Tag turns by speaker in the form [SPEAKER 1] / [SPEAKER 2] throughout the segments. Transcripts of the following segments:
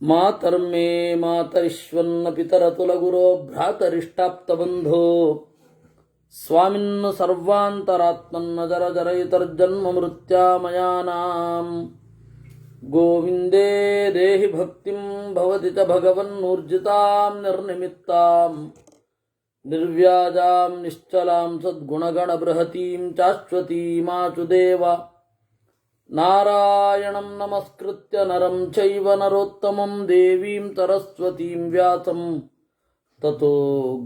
[SPEAKER 1] ಮಾತರ್ಮೇ ಮಾತರಿಶ್ವನ್ನ ಪಿತರತುಲಗುರೋ ಭ್ರಾತರಿಷ್ಟಾಪ್ತಬಂಧೋ ಸ್ವಾಮಿನ್ನ ಸರ್ವಾಂತರಾತ್ಮನ್ನ ಜರ ಜರಯಿತರ್ಜನ್ಮ ಮೃತ್ಯಾಮಯಾನಾಂ ಗೋವಿಂದೇ ದೇಹಿ ಭಕ್ತಿಂ ಭವತಿ ಚ ಭಗವನ್ನೂರ್ಜಿತಾಂ ನಿರ್ನಿಮಿತ್ತಾಂ ನಿರ್ವ್ಯಾಜಾಂ ನಿಶ್ಚಲಾಂ ಸದ್ಗುಣಗಣ ಬೃಹತೀಂ ಚಾಶ್ವತೀಮಾಚುದೇವ ನಾರಾಯಣಂ ನಮಸ್ಕೃತ್ಯ ನರಂ ಚೈವ ನರೋತ್ತಮಂ ದೇವೀಂ ಸರಸ್ವತೀಂ ವ್ಯಾಸಂ ತತೋ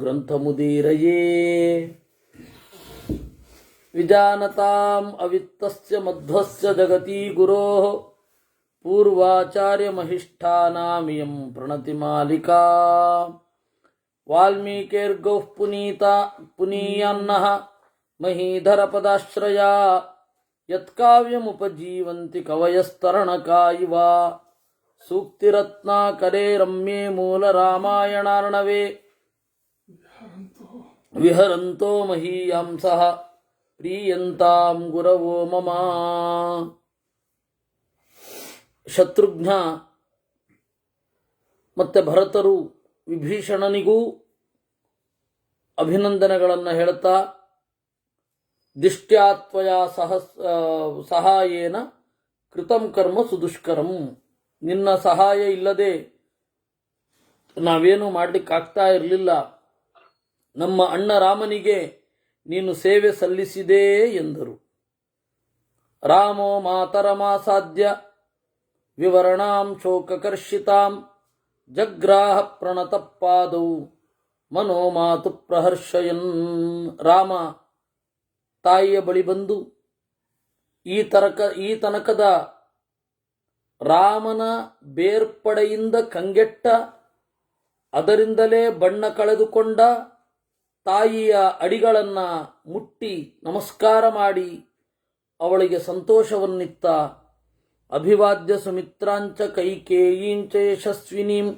[SPEAKER 1] ಗ್ರಂಥಮುದೀರಯೇ ವಿಜಾನತಾಂ ಅವಿತ್ತಸ್ಯ ಮಧ್ವಸ್ಯ ಜಗತಿ ಗುರೋಃ ಪೂರ್ವಾಚಾರ್ಯಮಹಿಷ್ಠಾನಾಮಿಯಂ ಪ್ರಣತಿಮಾಲಿಕಾ ವಾಲ್ಮೀಕಿರ್ಗೌಃ ಪುನೀಯಾನ್ನಃ ಮಹೀಧರಪದಾಶ್ರಯಾ ಯತ್ಕಾವ್ಯಮುಪಜೀವಂತಿ ಕವಯಸ್ತರಣಕಾ ಇವ ಸೂಕ್ತಿರತ್ನಾಕರೇ ರಮ್ಯೇ ಮೂಲರಾಮಾಯಣಾರ್ಣವೇ ವಿಹರಂತೋ ಮಹೀಯಾಂಸಃ ಪ್ರೀಯಂತಾಂ ಗುರವೋ ಮಮ. ಶತ್ರುಘ್ನ ಮತ್ತು ಭರತರು ವಿಭೀಷಣನಿಗೂ ಅಭಿನಂದನೆಗಳನ್ನು ಹೇಳ್ತಾ ದಿಷ್ಟ್ಯಾತ್ವಯ ಸಹಾಯೇನ ಕೃತಂ ಕರ್ಮ ಸುದುಷ್ಕರಂ, ನಿನ್ನ ಸಹಾಯ ಇಲ್ಲದೆ ನಾವೇನು ಮಾಡಲಿಕ್ಕಾಗ್ತಾ ಇರಲಿಲ್ಲ. ನಮ್ಮ ಅಣ್ಣ ರಾಮನಿಗೆ ನೀನು ಸೇವೆ ಸಲ್ಲಿಸಿದೆ ಎಂದರು. ರಾಮೋ ಮಾತರಮಾಸಾದ್ಯ ವಿವರಣಾಂ ಶೋಕಕರ್ಷಿತಾಂ ಜಗ್ರಾಹ ಪ್ರಣತಪಾದೌ ಮನೋ ಮಾತು ಪ್ರಹರ್ಷಯನ್. ರಾಮ ತಾಯಿಯ ಬಳಿ ಬಂದು ಈ ತನಕದ ರಾಮನ ಬೇರ್ಪಡೆಯಿಂದ ಕಂಗೆಟ್ಟ, ಅದರಿಂದಲೇ ಬಣ್ಣ ಕಳೆದುಕೊಂಡ ತಾಯಿಯ ಅಡಿಗಳನ್ನು ಮುಟ್ಟಿ ನಮಸ್ಕಾರ ಮಾಡಿ ಅವಳಿಗೆ ಸಂತೋಷವನ್ನಿತ್ತ. ಅಭಿವಾದ್ಯ ಸುಮಿತ್ರಾಂಚ ಕೈಕೇಯೀಂಚ ಯಶಸ್ವಿನೀಂ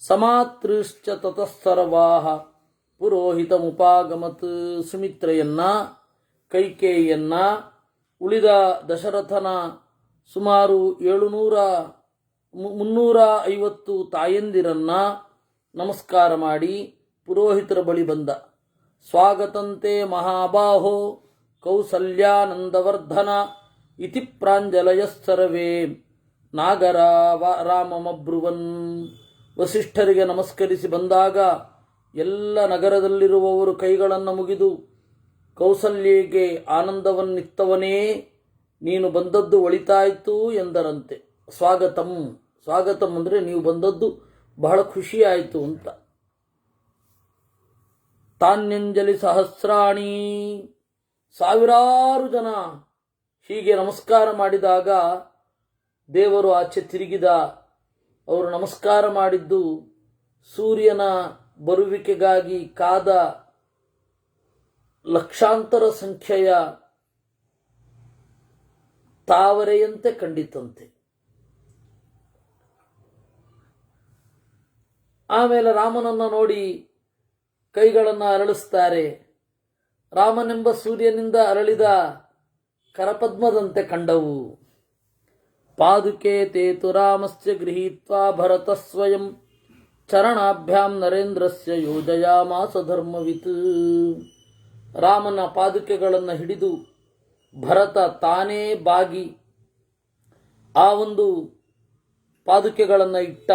[SPEAKER 1] ಸಮಾತೃಶ್ಚ ತತಃಸರ್ವಾಃ ಪುರೋಹಿತಮುಪಾಗಮತ್. ಸುಮಿತ್ರೆಯನ್ನ, ಕೈಕೇಯಿಯನ್ನ, ಉಳಿದ ದಶರಥನ ಸುಮಾರು 350 ತಾಯಂದಿರನ್ನ ನಮಸ್ಕಾರ ಮಾಡಿ ಪುರೋಹಿತರ ಬಳಿ ಬಂದ. ಸ್ವಾಗತಂತೆ ಮಹಾಬಾಹೋ ಕೌಸಲ್ಯಾನಂದವರ್ಧನ ಇತಿ ಪ್ರಾಂಜಲಯಸ್ಸರ್ವೇ ನಾಗರ ರಾಮಮಬ್ರುವನ್. ವಸಿಷ್ಠರಿಗೆ ನಮಸ್ಕರಿಸಿ ಬಂದಾಗ ಎಲ್ಲ ನಗರದಲ್ಲಿರುವವರು ಕೈಗಳನ್ನು ಮುಗಿದು ಕೌಸಲ್ಯಗೆ ಆನಂದವನ್ನಿತ್ತವನೇ, ನೀನು ಬಂದದ್ದು ಒಳಿತಾಯಿತು ಎಂದರಂತೆ. ಸ್ವಾಗತಂ, ಸ್ವಾಗತಂ ಅಂದರೆ ನೀವು ಬಂದದ್ದು ಬಹಳ ಖುಷಿಯಾಯಿತು ಅಂತ. ತಾನ್ಯಂಜಲಿ ಸಹಸ್ರಾಣಿ, ಸಾವಿರಾರು ಜನ ಹೀಗೆ ನಮಸ್ಕಾರ ಮಾಡಿದಾಗ ದೇವರು ಆಚೆ ತಿರುಗಿದ. ಅವರು ನಮಸ್ಕಾರ ಮಾಡಿದ್ದು ಸೂರ್ಯನ ಬರುವಿಕೆಗಾಗಿ ಕಾದ ಲಕ್ಷಾಂತರ ಸಂಖ್ಯೆಯ ತಾವರೆಯಂತೆ ಕಂಡಿತಂತೆ. ಆಮೇಲೆ ರಾಮನನ್ನು ನೋಡಿ ಕೈಗಳನ್ನು ಅರಳಿಸ್ತಾರೆ. ರಾಮನೆಂಬ ಸೂರ್ಯನಿಂದ ಅರಳಿದ ಕರಪದ್ಮದಂತೆ ಕಂಡವು. ಪಾದುಕೆ ತೇತು ರಾಮಸ್ಯ ಗೃಹೀತ್ವಾ ಭರತ ಸ್ವಯಂ ಚರಣಾಭ್ಯಾಂ ನರೇಂದ್ರಸ್ಯ ಯೋಜಯಾಮಾಸ ಧರ್ಮವಿತ್. ರಾಮನ ಪಾದುಕೆಗಳನ್ನು ಹಿಡಿದು ಭರತ ತಾನೇ ಬಾಗಿ ಆ ಒಂದು ಪಾದುಕೆಗಳನ್ನು ಇಟ್ಟ.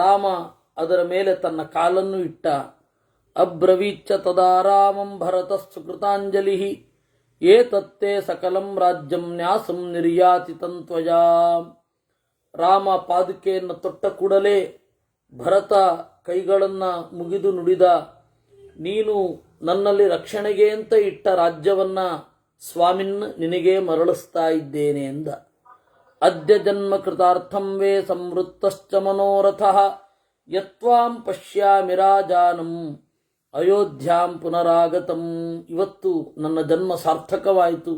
[SPEAKER 1] ರಾಮ ಅದರ ಮೇಲೆ ತನ್ನ ಕಾಲನ್ನು ಇಟ್ಟ. ಅಬ್ರವೀಚ್ಚ ತದಾ ರಾಮಂ ಭರತಸ್ಸು ಕೃತಾಂಜಲಿ ಏತತ್ತೇ ಸಕಲಂ ರಾಜ್ಯಂ ನ್ಯಾಸಂ ನಿರ್ಯಾತಿ ತಂತ್ವಯಾ. ರಾಮ ಪಾದುಕೆಯನ್ನು ತೊಟ್ಟ ಕೂಡಲೇ ಭರತ ಕೈಗಳನ್ನು ಮುಗಿದು ನುಡಿದ, ನೀನು ನನ್ನಲ್ಲಿ ರಕ್ಷಣೆಗೆ ಅಂತ ಇಟ್ಟ ರಾಜ್ಯವನ್ನ ಸ್ವಾಮಿನ್ ನಿನಗೆ ಮರಳಿಸ್ತಾ ಇದ್ದೇನೆ ಎಂದ. ಅದ್ಯ ಜನ್ಮ ಕೃತಾರ್ಥಂ ವೇ ಸಂವೃತ್ತಶ್ಚ ಮನೋರಥಃ ಯತ್ವಾಂ ಪಶ್ಯಾಮಿ ರಾಜಾನಂ ಅಯೋಧ್ಯಾಂ ಪುನರಾಗತಂ. ಇವತ್ತು ನನ್ನ ಜನ್ಮ ಸಾರ್ಥಕವಾಯಿತು,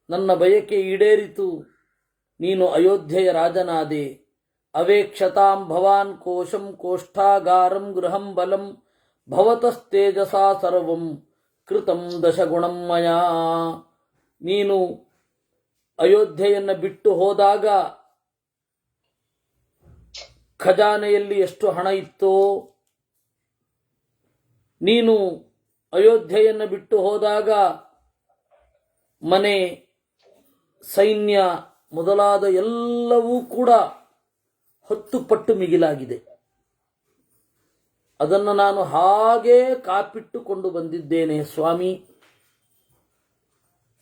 [SPEAKER 1] ನನ್ನ ಬಯಕೆ ಈಡೇರಿತು, ನೀನು ಅಯೋಧ್ಯೆಯ ರಾಜನಾದೆ. ಅವೇಕ್ಷತಾಂ ಭವಾನ್ ಕೋಶಂ ಕೋಷ್ಠಾಗಾರಂ ಗೃಹಂ ಬಲಂ ಭವತಸ್ತೇಜಸಾ ಸರ್ವಂ ಕೃತಂ ದಶಗುಣಂ ಮಯಾ. ನೀನು ಅಯೋಧ್ಯೆಯನ್ನು ಬಿಟ್ಟು ಹೋದಾಗ ಖಜಾನೆಯಲ್ಲಿ ಎಷ್ಟು ಹಣ ಇತ್ತೋ, ನೀನು ಅಯೋಧ್ಯೆಯನ್ನು ಬಿಟ್ಟು ಹೋದಾಗ ಮನೆ, ಸೈನ್ಯ ಮೊದಲಾದ ಎಲ್ಲವೂ ಕೂಡ 10 ಪಟ್ಟು ಮಿಗಿಲಾಗಿದೆ. ಅದನ್ನು ನಾನು ಹಾಗೇ ಕಾಪಿಟ್ಟುಕೊಂಡು ಬಂದಿದ್ದೇನೆ ಸ್ವಾಮಿ.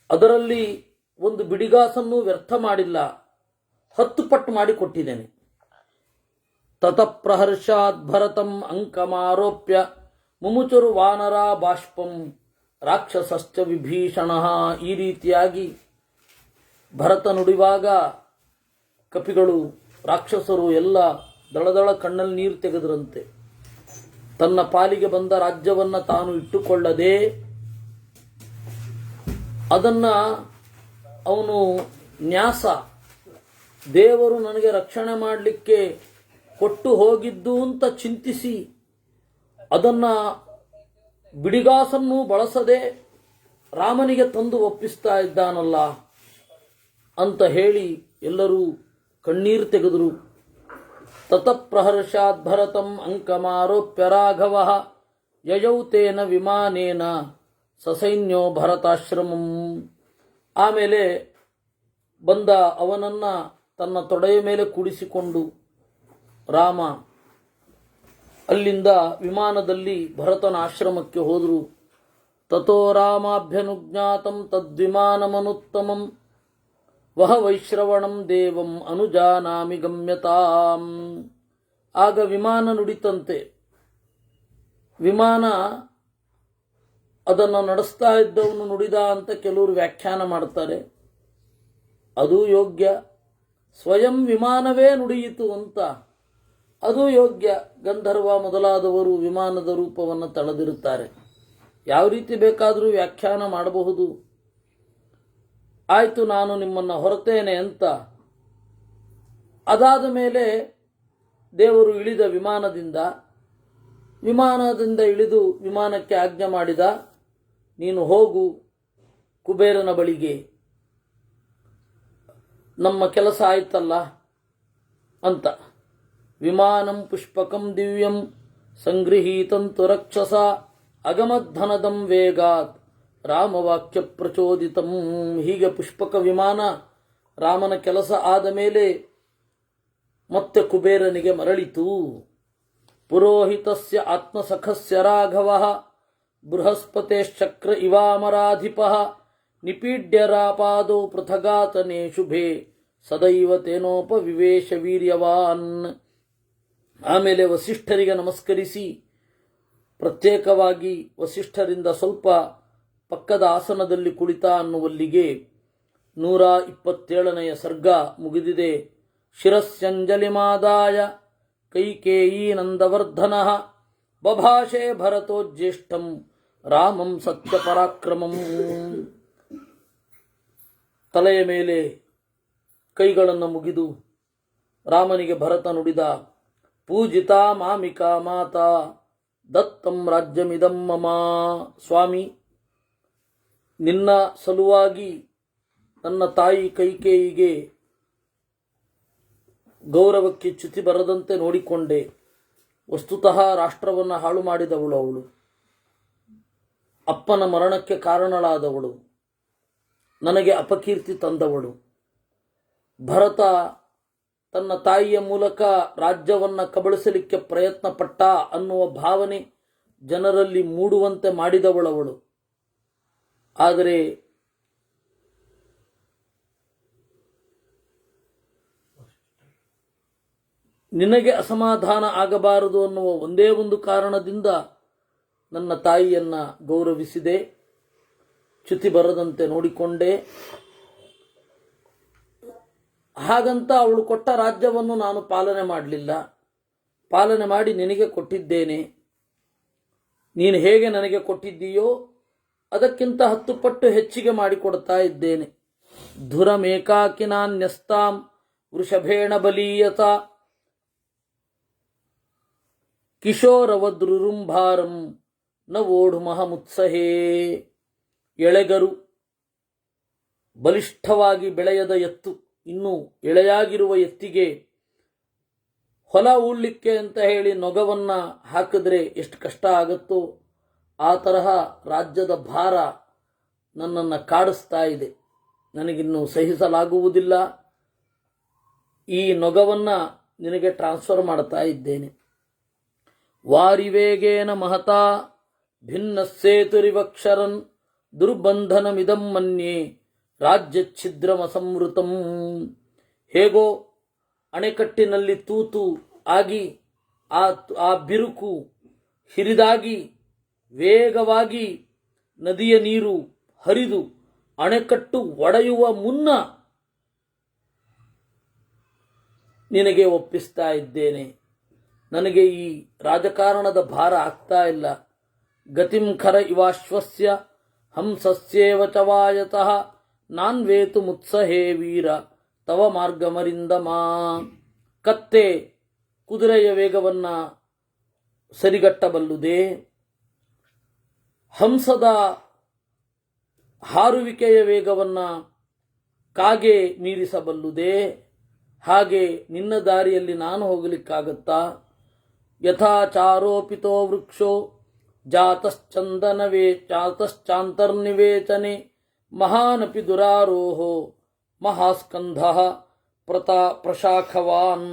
[SPEAKER 1] ಅದರಲ್ಲಿ ಒಂದು ಬಿಡಿಗಾಸನ್ನು ವ್ಯರ್ಥ ಮಾಡಿಲ್ಲ, 10 ಪಟ್ಟು ಮಾಡಿಕೊಟ್ಟಿದ್ದೇನೆ. ತತಃ ಪ್ರಹರ್ಷಾತ್ ಭರತಂ ಅಂಕಮಾರೋಪ್ಯ ಮುಮುಚುರು ವಾನರ ಬಾಷ್ಪಂ ರಾಕ್ಷಸಶ್ಚ ವಿಭೀಷಣ. ಈ ರೀತಿಯಾಗಿ ಭರತ ನುಡಿವಾಗ ಕಪಿಗಳು, ರಾಕ್ಷಸರು ಎಲ್ಲ ದಳದಳ ಕಣ್ಣಲ್ಲಿ ನೀರು ತೆಗೆದರಂತೆ. ತನ್ನ ಪಾಲಿಗೆ ಬಂದ ರಾಜ್ಯವನ್ನು ತಾನು ಇಟ್ಟುಕೊಳ್ಳದೆ ಅದನ್ನ ಅವನು ನ್ಯಾಸ, ದೇವರು ನನಗೆ ರಕ್ಷಣೆ ಮಾಡಲಿಕ್ಕೆ ಕೊಟ್ಟು ಹೋಗಿದ್ದು ಅಂತ ಚಿಂತಿಸಿ ಅದನ್ನ ಬಿಡಿಗಾಸನ್ನು ಬಳಸದೆ ರಾಮನಿಗೆ ತಂದು ಒಪ್ಪಿಸ್ತಾ ಇದ್ದಾನಲ್ಲ ಅಂತ ಹೇಳಿ ಎಲ್ಲರೂ ಕಣ್ಣೀರು ತೆಗೆದರು. ತತಃ ಪ್ರಹರ್ಷಾತ್ ಭರತಂ ಅಂಕಮಾರೋಪ್ಯ ರಾಘವ ಯಯೌ ತೇನ ವಿಮಾನೇನ ಸಸೈನ್ಯೋ ಭರತಾಶ್ರಮಂ. ಆಮೇಲೆ ಬಂದ ಅವನನ್ನ ತನ್ನ ತೊಡೆಯ ಮೇಲೆ ಕೂಡಿಸಿಕೊಂಡು ರಾಮ ಅಲ್ಲಿಂದ ವಿಮಾನದಲ್ಲಿ ಭರತನ ಆಶ್ರಮಕ್ಕೆ ಹೋದರು. ತಥೋ ರಾಮಾಭ್ಯನುಜ್ಞಾತಂ ತದ್ವಿಮಾನಮನುತ್ತಮಂ ವಹ ವೈಶ್ರವಣಂ ದೇವಂ ಅನುಜಾನಾಮಿ ಗಮ್ಯತಾಂ. ಆಗ ವಿಮಾನ ನುಡಿತಂತೆ. ವಿಮಾನ ಅದನ್ನು ನಡೆಸ್ತಾ ಇದ್ದವನು ನುಡಿದ ಅಂತ ಕೆಲವರು ವ್ಯಾಖ್ಯಾನ ಮಾಡ್ತಾರೆ. ಅದು ಯೋಗ್ಯ. ಸ್ವಯಂ ವಿಮಾನವೇ ನುಡಿಯಿತು ಅಂತ ಅದು ಯೋಗ್ಯ. ಗಂಧರ್ವ ಮೊದಲಾದವರು ವಿಮಾನದ ರೂಪವನ್ನು ತಳೆದಿರುತ್ತಾರೆ. ಯಾವ ರೀತಿ ಬೇಕಾದರೂ ವ್ಯಾಖ್ಯಾನ ಮಾಡಬಹುದು. ಆಯಿತು, ನಾನು ನಿಮ್ಮನ್ನು ಹೊರತೇನೆ ಅಂತ. ಅದಾದ ಮೇಲೆ ದೇವರು ಇಳಿದ ವಿಮಾನದಿಂದ ಇಳಿದು ವಿಮಾನಕ್ಕೆ ಆಜ್ಞೆ ಮಾಡಿದ, ನೀನು ಹೋಗು ಕುಬೇರನ ಬಳಿಗೆ, ನಮ್ಮ ಕೆಲಸ ಆಯ್ತಲ್ಲ ಅಂತ. ವಿಮಾನಂ ಪುಷ್ಪಕಂ ದಿವ್ಯಂ ಸಂಗೃಹೀತಂತು ರಕ್ಷಸ ಅಗಮಧನದಂ ವೇಗಾತ್ ರಾಮವಾಕ್ಯ ಪ್ರಚೋದಿತಂ. ಹೀಗೆ ಪುಷ್ಪಕ ವಿಮಾನ ರಾಮನ ಕೆಲಸ ಆದ ಮೇಲೆ ಮತ್ತೆ ಕುಬೇರನಿಗೆ ಮರಳಿತು. ಪುರೋಹಿತಸ್ಯ ಆತ್ಮಸಖಸ್ಯ ರಾಘವಃ ಬೃಹಸ್ಪತಿಶ್ಚಕ್ರ ಇವಾಮರಾಧಿಪಃ ನಿಪೀಡ್ಯ ರಾಪಾದೌ ಪೃಥಗಾತನೇ ಶುಭೆ ಸದೈವ ತೇನೋಪವಿವೇಶ ವೀರ್ಯವಾನ್. ಆಮೇಲೆ ವಸಿಷ್ಠರಿಗೆ ನಮಸ್ಕರಿಸಿ ಪ್ರತ್ಯೇಕವಾಗಿ ವಸಿಷ್ಠರಿಂದ ಸ್ವಲ್ಪ ಪಕ್ಕದ ಆಸನದಲ್ಲಿ ಕುಳಿತ ಅನ್ನುವಲ್ಲಿಗೆ 127ನೆಯ ಸರ್ಗ ಮುಗಿದಿದೆ. ಶಿರಸ್ಯಂಜಲಿಮಾದಾಯ ಕೈಕೇಯೀ ನಂದವರ್ಧನಃ ಬಭಾಷೆ ಭರತೋಜ್ಯೇಷ್ಠಂ ರಾಮಂ ಸತ್ಯಪರಾಕ್ರಮಂ. ತಲೆಯ ಮೇಲೆ ಕೈಗಳನ್ನು ಮುಗಿದು ರಾಮನಿಗೆ ಭರತ ನುಡಿದ, ಪೂಜಿತಾ ಮಾಮಿಕಾ ಮಾತಾ ದತ್ತಂ ರಾಜ್ಯಮಿದಂ ಮಮ. ಸ್ವಾಮಿ, ನಿನ್ನ ಸಲುವಾಗಿ ನನ್ನ ತಾಯಿ ಕೈಕೇಯಿಗೆ ಗೌರವಕ್ಕೆ ಚ್ಯುತಿ ಬರದಂತೆ ನೋಡಿಕೊಂಡೆ. ವಸ್ತುತಃ ರಾಷ್ಟ್ರವನ್ನು ಹಾಳು ಮಾಡಿದವಳು ಅವಳು. ಅಪ್ಪನ ಮರಣಕ್ಕೆ ಕಾರಣಳಾದವಳು. ನನಗೆ ಅಪಕೀರ್ತಿ ತಂದವಳು. ಭರತ ತನ್ನ ತಾಯಿಯ ಮೂಲಕ ರಾಜ್ಯವನ್ನು ಕಬಳಿಸಲಿಕ್ಕೆ ಪ್ರಯತ್ನ ಪಟ್ಟ ಅನ್ನುವ ಭಾವನೆ ಜನರಲ್ಲಿ ಮೂಡುವಂತೆ ಮಾಡಿದವಳವಳು. ಆದರೆ ನಿನಗೆ ಅಸಮಾಧಾನ ಆಗಬಾರದು ಅನ್ನುವ ಒಂದೇ ಒಂದು ಕಾರಣದಿಂದ ನನ್ನ ತಾಯಿಯನ್ನ ಗೌರವಿಸಿದೆ, ಚ್ಯುತಿ ಬರದಂತೆ ನೋಡಿಕೊಂಡೆ. ಹಾಗಂತ ಅವಳು ಕೊಟ್ಟ ರಾಜ್ಯವನ್ನು ನಾನು ಪಾಲನೆ ಮಾಡಲಿಲ್ಲ. ಪಾಲನೆ ಮಾಡಿ ನಿನಗೆ ಕೊಟ್ಟಿದ್ದೇನೆ. ನೀನು ಹೇಗೆ ನನಗೆ ಕೊಟ್ಟಿದ್ದೀಯೋ ಅದಕ್ಕಿಂತ 10 ಪಟ್ಟು ಹೆಚ್ಚಿಗೆ ಮಾಡಿಕೊಡ್ತಾ ಇದ್ದೇನೆ. ಧುರಮೇಕಾಕಿನಾನ್ಯಸ್ತಾಂ ವೃಷಭೇಣ ಬಲೀಯತ ಕಿಶೋರವದ್ರುರುಂಭಾರಂ ನ ವೋಢುಮಹಮುತ್ಸಹೇ. ಎಳೆಗರು, ಬಲಿಷ್ಠವಾಗಿ ಬೆಳೆಯದ ಎತ್ತು, ಇನ್ನೂ ಎಳೆಯಾಗಿರುವ ಎತ್ತಿಗೆ ಹೊಲ ಉಳ್ಳಿಕ್ಕೆ ಅಂತ ಹೇಳಿ ನೊಗವನ್ನು ಹಾಕಿದ್ರೆ ಎಷ್ಟು ಕಷ್ಟ ಆಗುತ್ತೋ ಆ ತರಹ ರಾಜ್ಯದ ಭಾರ ನನ್ನನ್ನು ಕಾಡಿಸ್ತಾ ಇದೆ. ನನಗಿನ್ನೂ ಸಹಿಸಲಾಗುವುದಿಲ್ಲ. ಈ ನೊಗವನ್ನು ನಿನಗೆ ಟ್ರಾನ್ಸ್ಫರ್ ಮಾಡ್ತಾ ಇದ್ದೇನೆ. ವಾರಿವೇಗೇನ ಮಹತಾ ಭಿನ್ನಸ್ಸೇತುರಿವಕ್ಷರನ್ ದುರ್ಬಂಧನಮಿದಂ ಮನ್ಯೆ ರಾಜ್ಯಚ್ಛಿದ್ರಮಸಂವೃತಂ. ಹೇಗೋ ಅಣೆಕಟ್ಟಿನಲ್ಲಿ ತೂತು ಆಗಿ ಆ ಬಿರುಕು ಹಿರಿದಾಗಿ ವೇಗವಾಗಿ ನದಿಯ ನೀರು ಹರಿದು ಅಣೆಕಟ್ಟು ಒಡೆಯುವ ಮುನ್ನ ನಿನಗೆ ಒಪ್ಪಿಸ್ತಾ ಇದ್ದೇನೆ. ನನಗೆ ಈ ರಾಜಕಾರಣದ ಭಾರ ಆಗ್ತಾ ಇಲ್ಲ. ಗತಿಂ ಖರ ಇವಾಶ್ವಸ್ಯ ಹಂಸಸ್ಯೇವ ಚ ವಾಯತಃ ನಾನ್ವೇತು ಮುತ್ಸಹೇ ವೀರ ತವ ಮಾರ್ಗಮರಿಂದಮಾ. ಕತ್ತೆ ಕುದುರೆಯ ವೇಗವನ್ನು ಸರಿಗಟ್ಟಬಲ್ಲುದೇ? ಹಂಸದ ಹಾರುವಿಕೆಯ ವೇಗವನ್ನು ಕಾಗೆ ಮೀರಿಸಬಲ್ಲುದೇ? ಹಾಗೆ ನಿನ್ನ ದಾರಿಯಲ್ಲಿ ನಾನು ಹೋಗಲಿಕ್ಕಾಗತ್ತಾ? ಯಥಾಚಾರೋಪಿತೋ ವೃಕ್ಷೋ ಜಾತಶ್ಚಾಂತರ್ನಿವೇಚನೆ ಮಹಾನಪಿ ದುರಾರೋಹೋ ಮಹಾಸ್ಕಂಧ ಪ್ರಶಾಖವಾನ್.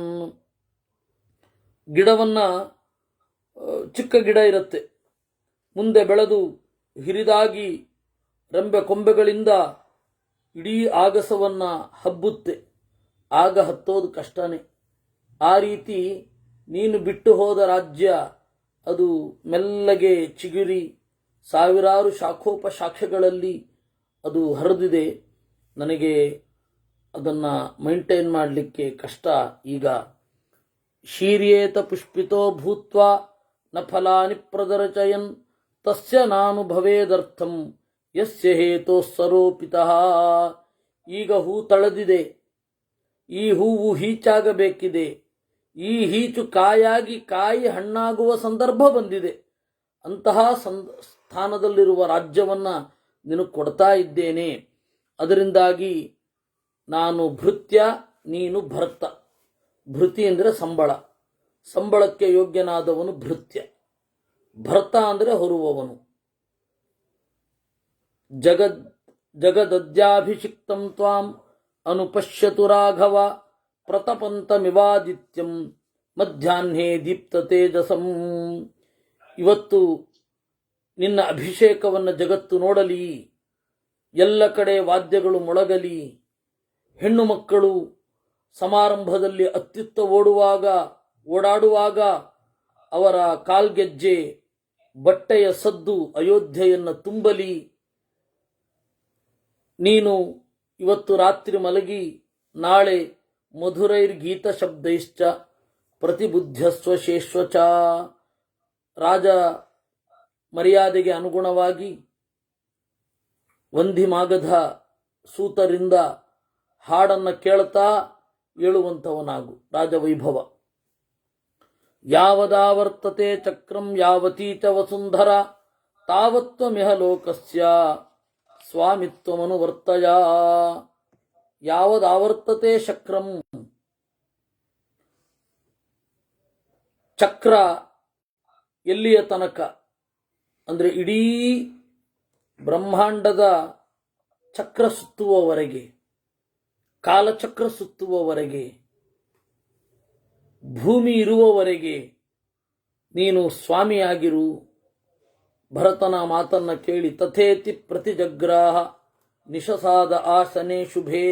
[SPEAKER 1] ಗಿಡವನ್ನು ಚಿಕ್ಕ ಗಿಡ ಇರುತ್ತೆ, ಮುಂದೆ ಬೆಳೆದು ಹಿರಿದಾಗಿ ರೆಂಬೆ ಕೊಂಬೆಗಳಿಂದ ಇಡೀ ಆಗಸವನ್ನು ಹಬ್ಬುತ್ತೆ. ಆಗ ಹತ್ತೋದು ಕಷ್ಟನೇ. ಆ ರೀತಿ ನೀನು ಬಿಟ್ಟು ಹೋದ ರಾಜ್ಯ ಅದು ಮೆಲ್ಲಗೆ ಚಿಗುರಿ ಸಾವಿರಾರು ಶಾಖೋಪಶಾಖೆಗಳಲ್ಲಿ ಅದು ಹರಿದಿದೆ. ನನಗೆ ಅದನ್ನು ಮೈಂಟೈನ್ ಮಾಡಲಿಕ್ಕೆ ಕಷ್ಟ. ಈಗ ಶೀರ್ಯೇತ ಪುಷ್ಪಿತೋ ಭೂತ್ವಾ ನ ಫಲಾನಿ ಪ್ರದರ್ಶಯನ್ ತಸ್ಯ ನಾನು ಭವೇದರ್ಥಂ ಯಸ್ಯ ಹೇತೋ ಸರೋಪಿತಃ. ಈಗ ಹೂ ತಳೆದಿದೆ, ಈ ಹೂವು ಹೀಚಾಗಬೇಕಿದೆ, ಈ ಹೀಚು ಕಾಯಾಗಿ ಕಾಯಿ ಹಣ್ಣಾಗುವ ಸಂದರ್ಭ ಬಂದಿದೆ. ಅಂತಹ ಸ್ಥಾನದಲ್ಲಿರುವ ರಾಜ್ಯವನ್ನು ನಿನಗೆ ಕೊಡ್ತಾ ಇದ್ದೇನೆ. ಅದರಿಂದಾಗಿ ನಾನು ಭೃತ್ಯ, ನೀನು ಭರ್ತ. ಭೃತಿ ಅಂದರೆ ಸಂಬಳ, ಸಂಬಳಕ್ಕೆ ಯೋಗ್ಯನಾದವನು ಭೃತ್ಯ. ಭರ್ತ ಅಂದರೆ ಹೊರುವವನು. ಜಗದದ್ಯಾಭಿಷಿಕ್ತಂ ತ್ವಾಂ ಅನುಪಶ್ಯತು ರಾಘವ ಪ್ರತಪಂತಮಿವಾದಿತ್ಯಂ ಮಧ್ಯಾಹ್ನೇ ದೀಪ್ತ ತೇಜಸಂ. ಇವತ್ತು ನಿನ್ನ ಅಭಿಷೇಕವನ್ನು ಜಗತ್ತು ನೋಡಲಿ, ಎಲ್ಲ ಕಡೆ ವಾದ್ಯಗಳು ಮೊಳಗಲಿ, ಹೆಣ್ಣು ಮಕ್ಕಳು ಸಮಾರಂಭದಲ್ಲಿ ಅತ್ಯುತ್ತ ಓಡಾಡುವಾಗ ಅವರ ಕಾಲ್ಗೆಜ್ಜೆ ಬಟ್ಟೆಯ ಸದ್ದು ಅಯೋಧ್ಯೆಯನ್ನು ತುಂಬಲಿ. ನೀನು ಇವತ್ತು ರಾತ್ರಿ ಮಲಗಿ ನಾಳೆ ಮಧುರೈರ್ಗೀತ ಶಬ್ದೈಶ್ಚ ಪ್ರತಿಬುದ್ಧಸ್ವ ಶೇಶ್ವಚ. ರಾಜ ಮರ್ಯಾದೆಗೆ ಅನುಗುಣವಾಗಿ ವಂಧಿಮಾಗಧ ಸೂತರಿಂದ ಹಾಡನ್ನು ಕೇಳ್ತಾ ಏಳುವಂಥವನಾಗು. ರಾಜವೈಭವ. ಯಾವದಾವರ್ತತೆ ಚಕ್ರಂ ಯಾವತೀ ಚ ವಸುಂಧರ ತಾವತ್ವಮಿಹ ಲೋಕಸ್ಯ ಸ್ವಾಮಿತ್ವಮನುವರ್ತಯ. ಯಾವದಾವರ್ತತೆ ಚಕ್ರಂ, ಚಕ್ರ ಎಲ್ಲಿಯ ತನಕ ಅಂದರೆ ಇಡೀ ಬ್ರಹ್ಮಾಂಡದ ಚಕ್ರ ಸುತ್ತುವವರೆಗೆ, ಕಾಲಚಕ್ರ ಸುತ್ತುವವರೆಗೆ, ಭೂಮಿ ಇರುವವರೆಗೆ ನೀನು ಸ್ವಾಮಿಯಾಗಿರು. ಭರತನ ಮಾತನ್ನು ಕೇಳಿ ತಥೇತಿ ಪ್ರತಿಜಗ್ರಾಹ ನಿಶಸಾದ ಆಸನೆ ಶುಭೇ.